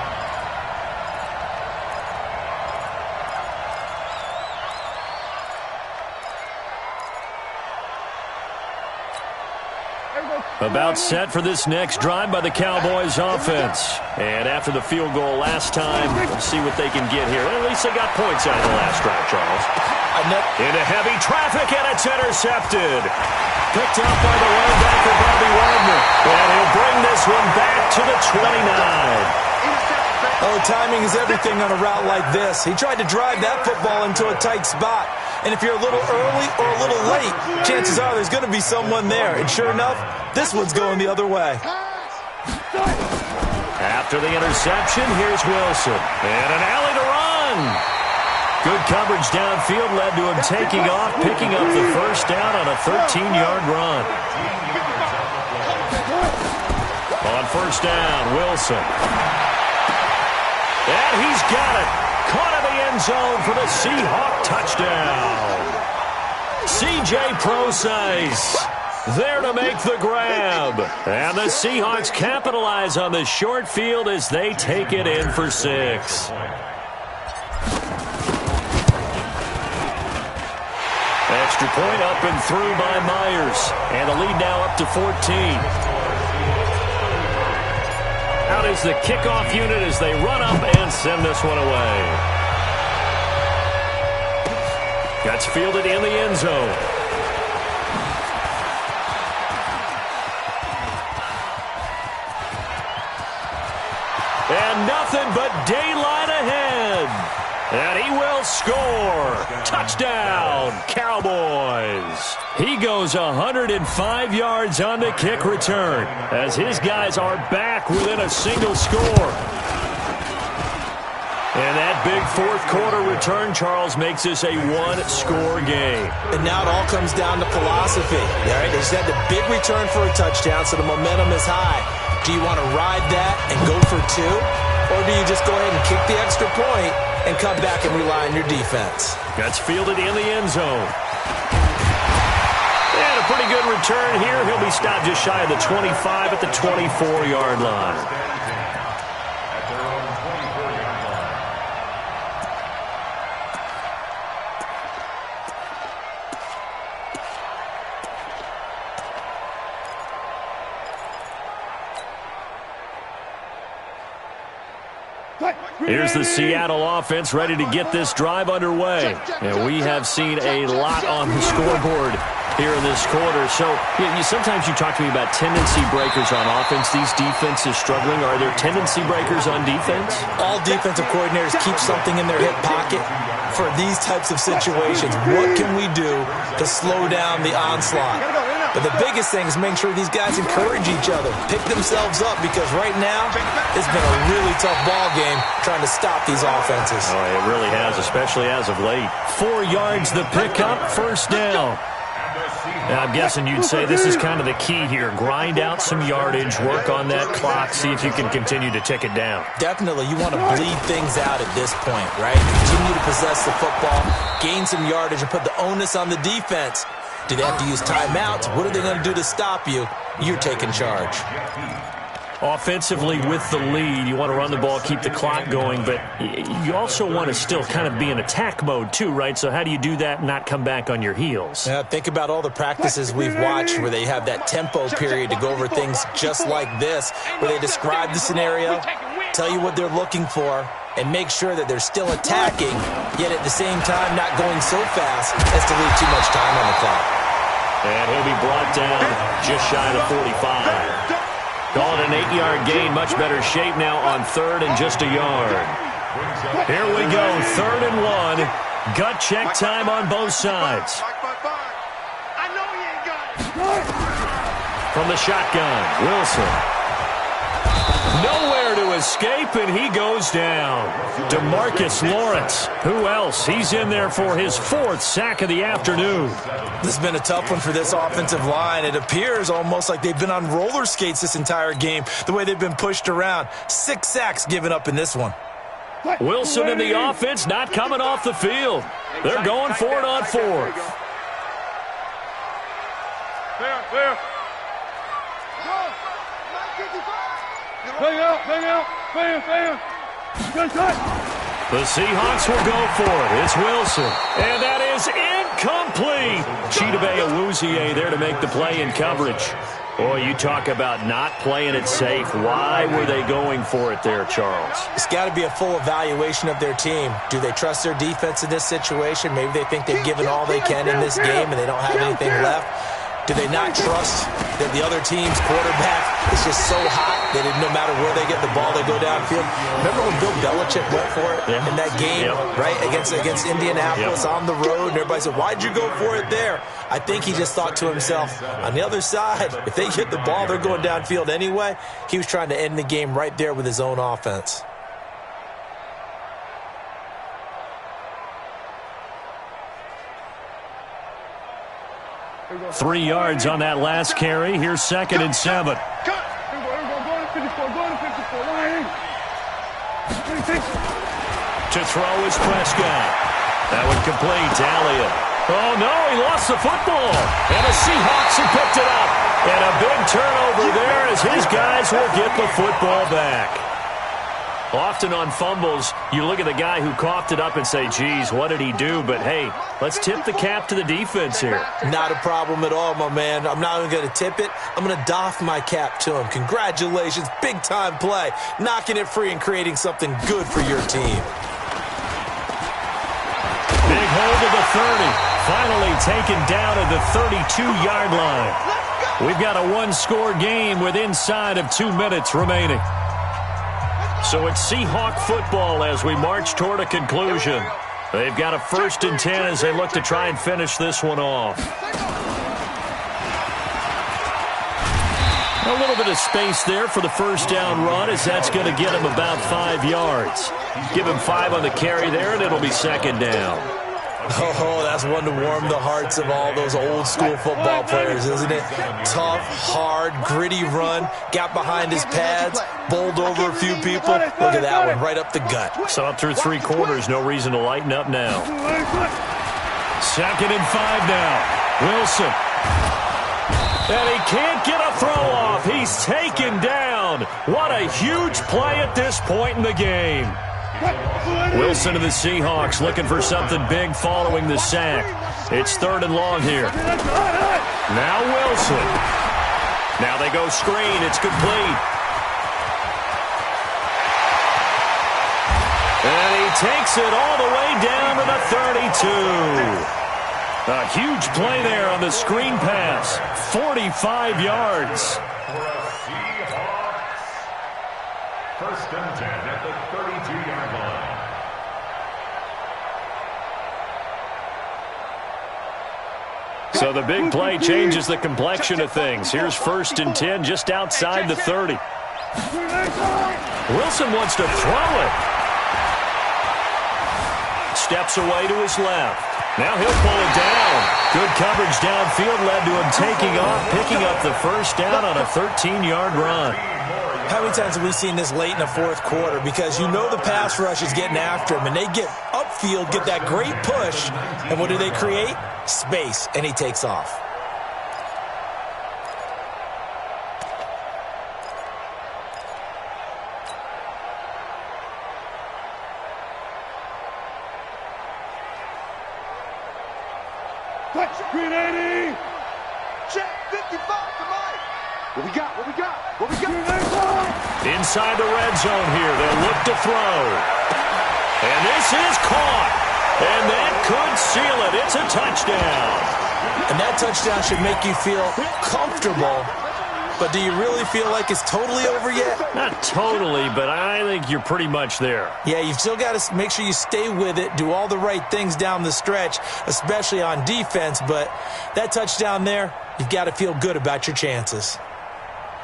There we go. About set for this next drive by the Cowboys offense. And after the field goal last time, we'll see what they can get here. At least they got points out of the last drive, Charles. Into heavy traffic, and it's intercepted. Picked up by the linebacker, Bobby Wagner. And he'll bring this one back to the 29. Oh, timing is everything on a route like this. He tried to drive that football into a tight spot. And if you're a little early or a little late, chances are there's going to be someone there. And sure enough, this one's going the other way. After the interception, here's Wilson. And an alley to run. Good coverage downfield led to him taking off, picking up the first down on a 13-yard run. On first down, Wilson. And he's got it. Caught in the end zone for the Seahawk touchdown. C.J. Prosise there to make the grab. And the Seahawks capitalize on the short field as they take it in for 6. Extra point up and through by Myers. And the lead now up to 14. Out is the kickoff unit as they run up and send this one away. Gets fielded in the end zone. And nothing but daylight ahead. And he will score. Touchdown, Cowboys. He goes 105 yards on the kick return as his guys are back within a single score. And that big fourth quarter return, Charles, makes this a one-score game. And now it all comes down to philosophy. All right, they just had the big return for a touchdown, so the momentum is high. Do you want to ride that and go for 2? Or do you just go ahead and kick the extra point and come back and rely on your defense? Gets fielded in the end zone. And a pretty good return here. He'll be stopped just shy of the 25 at the 24-yard line. Here's the Seattle offense ready to get this drive underway. And we have seen a lot on the scoreboard here in this quarter. So sometimes you talk to me about tendency breakers on offense. These defenses struggling. Are there tendency breakers on defense? All defensive coordinators keep something in their hip pocket for these types of situations. What can we do to slow down the onslaught? But the biggest thing is making sure these guys encourage each other, pick themselves up, because right now it's been a really tough ball game trying to stop these offenses. Oh, it really has, especially as of late. 4 yards the pickup, first down. Now, I'm guessing you'd say this is kind of the key here. Grind out some yardage, work on that clock, see if you can continue to tick it down. Definitely. You want to bleed things out at this point, right? Continue to possess the football, gain some yardage, and put the onus on the defense. Do they have to use timeouts? What are they going to do to stop you? You're taking charge. Offensively with the lead, you want to run the ball, keep the clock going, but you also want to still kind of be in attack mode too, right? So how do you do that and not come back on your heels? Yeah, think about all the practices we've watched where they have that tempo period to go over things just like this, where they describe the scenario, tell you what they're looking for, and make sure that they're still attacking, yet at the same time not going so fast as to leave too much time on the clock. And he'll be brought down just shy of 45. Call it an 8-yard gain. Much better shape now on third and just a yard. Here we go, 3rd and 1. Gut check time on both sides. From the shotgun, Wilson. Nowhere to escape, and he goes down. DeMarcus Lawrence. Who else? He's in there for his 4th sack of the afternoon. This has been a tough one for this offensive line. It appears almost like they've been on roller skates this entire game, the way they've been pushed around. 6 sacks given up in this one. Wilson and the offense not coming off the field. They're going for it on 4th. Clear. Bang out. Good shot. The Seahawks will go for it. It's Wilson. And that is incomplete. Chidobe Awuzie there to make the play in coverage. Boy, you talk about not playing it safe. Why were they going for it there, Charles? It's got to be a full evaluation of their team. Do they trust their defense in this situation? Maybe they think they've given all they can in this game and they don't have anything left. Do they not trust that the other team's quarterback is just so hot that no matter where they get the ball, they go downfield? Remember when Bill Belichick went for it in that game, right, against Indianapolis on the road, and everybody said, why'd you go for it there? I think he just thought to himself, on the other side, if they get the ball, they're going downfield anyway. He was trying to end the game right there with his own offense. 3 yards on that last carry. Here's 2nd and 7. To throw is Prescott. That one complete to Elliott. Oh, no, he lost the football. And the Seahawks have picked it up. And a big turnover there as his guys will get the football back. Often on fumbles, you look at the guy who coughed it up and say, geez, what did he do? But, hey, let's tip the cap to the defense here. Not a problem at all, my man. I'm not even going to tip it. I'm going to doff my cap to him. Congratulations. Big-time play. Knocking it free and creating something good for your team. Big hold of the 30. Finally taken down at the 32-yard line. We've got a one-score game with inside of 2 minutes remaining. So it's Seahawk football as we march toward a conclusion. They've got a 1st and 10 as they look to try and finish this one off. A little bit of space there for the first down run as that's going to get him about 5 yards. Give him 5 on the carry there, and it'll be 2nd down. Oh, that's one to warm the hearts of all those old-school football players, isn't it? Tough, hard, gritty run, got behind his pads, bowled over a few people. Look at that one, right up the gut. Saw it through 3 quarters, no reason to lighten up now. 2nd and 5 now. Wilson. And he can't get a throw off. He's taken down. What a huge play at this point in the game. Wilson to the Seahawks looking for something big following the sack. It's 3rd and long here. Now Wilson. Now they go screen. It's complete. And he takes it all the way down to the 32. A huge play there on the screen pass. 45 yards. 1st and 10 at the 32-yard line. So the big play changes the complexion of things. Here's 1st and 10 just outside the 30. Wilson wants to throw it. Steps away to his left. Now he'll pull it down. Good coverage downfield led to him taking off, picking up the 1st down on a 13-yard run. How many times have we seen this late in the 4th quarter? Because you know the pass rush is getting after him, and they get upfield, get that great push, and what do they create? Space, and he takes off. Green 80! Check 55 to Mike. What we got? What we got? What we got? Inside the red zone here. They'll look to throw. And this is caught. And that could seal it. It's a touchdown. And that touchdown should make you feel comfortable. But do you really feel like it's totally over yet? Not totally, but I think you're pretty much there. Yeah, you've still got to make sure you stay with it, do all the right things down the stretch, especially on defense. But that touchdown there, you've got to feel good about your chances.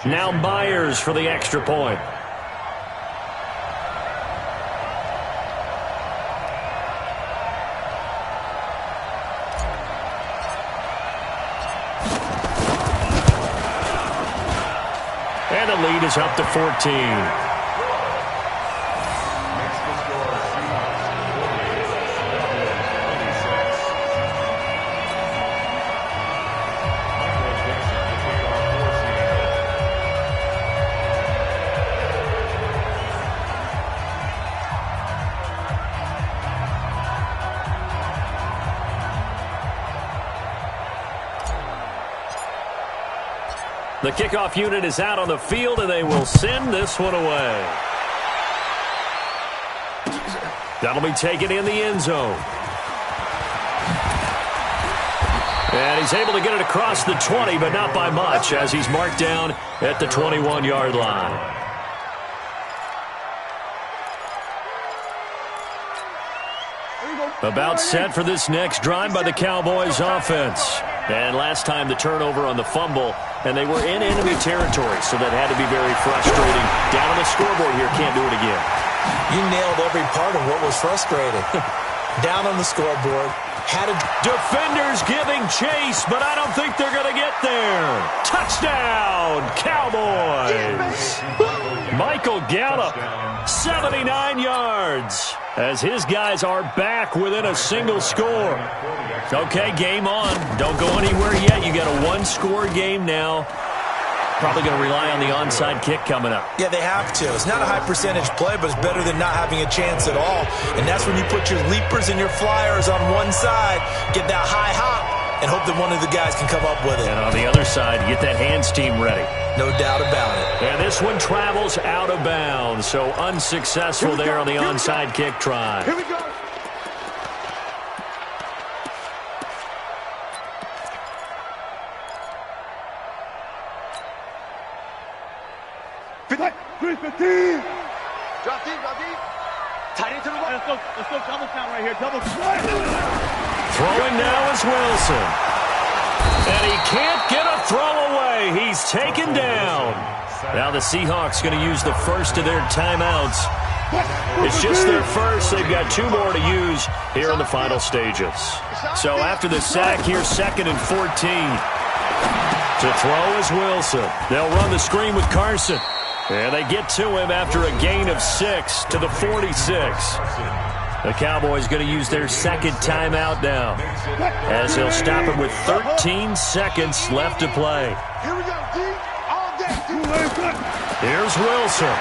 Now Myers for the extra point. And the lead is up to 14. The kickoff unit is out on the field, and they will send this one away. That'll be taken in the end zone. And he's able to get it across the 20, but not by much, as he's marked down at the 21-yard line. About set for this next drive by the Cowboys offense. And last time the turnover on the fumble, and they were in enemy territory, so that had to be very frustrating. Down on the scoreboard here, can't do it again. You nailed every part of what was frustrating. Down on the scoreboard. Defenders giving chase, but I don't think they're going to get there. Touchdown, Cowboys. Michael Gallup, 79 yards, as his guys are back within a single score. Okay, game on. Don't go anywhere yet. You got a one-score game now. Probably going to rely on the onside kick coming up. Yeah, they have to. It's not a high-percentage play, but it's better than not having a chance at all. And that's when you put your leapers and your flyers on one side, get that high hop, and hope that one of the guys can come up with it. And on the other side, get that hands team ready. No doubt about it. And this one travels out of bounds, so unsuccessful there on the onside kick try. Here we go. Drop deep, drop deep. Tight into the right. Let's go double count right here. Double count. Throwing now is Wilson. And he can't get a throw away. He's taken down. Now the Seahawks going to use the first of their timeouts. It's just their first. They've got two more to use here in the final stages. So after the sack here, 2nd and 14. To throw is Wilson. They'll run the screen with Carson. And they get to him after a gain of 6 to the 46. The Cowboys going to use their second timeout now, as they'll stop it with 13 seconds left to play. Here we go, D. All day. Here's Wilson.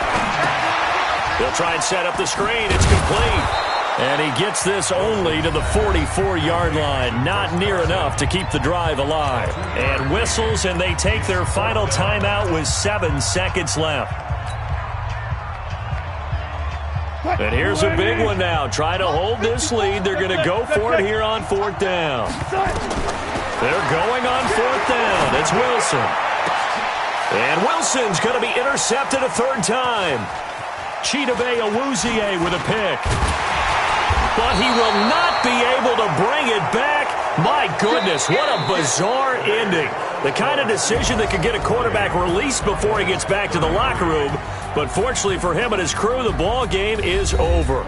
He'll try and set up the screen. It's complete. And he gets this only to the 44-yard line. Not near enough to keep the drive alive. And whistles, and they take their final timeout with 7 seconds left. And here's a big one now. Try to hold this lead. They're going to go for it here on 4th down. They're going on 4th down. It's Wilson. And Wilson's going to be intercepted a 3rd time. Chidobe Awuzie with a pick. But he will not be able to bring it back. My goodness, what a bizarre ending. The kind of decision that could get a quarterback released before he gets back to the locker room. But fortunately for him and his crew, the ball game is over.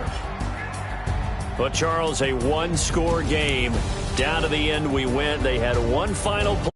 But, Charles, a one-score game. Down to the end we went. They had one final play.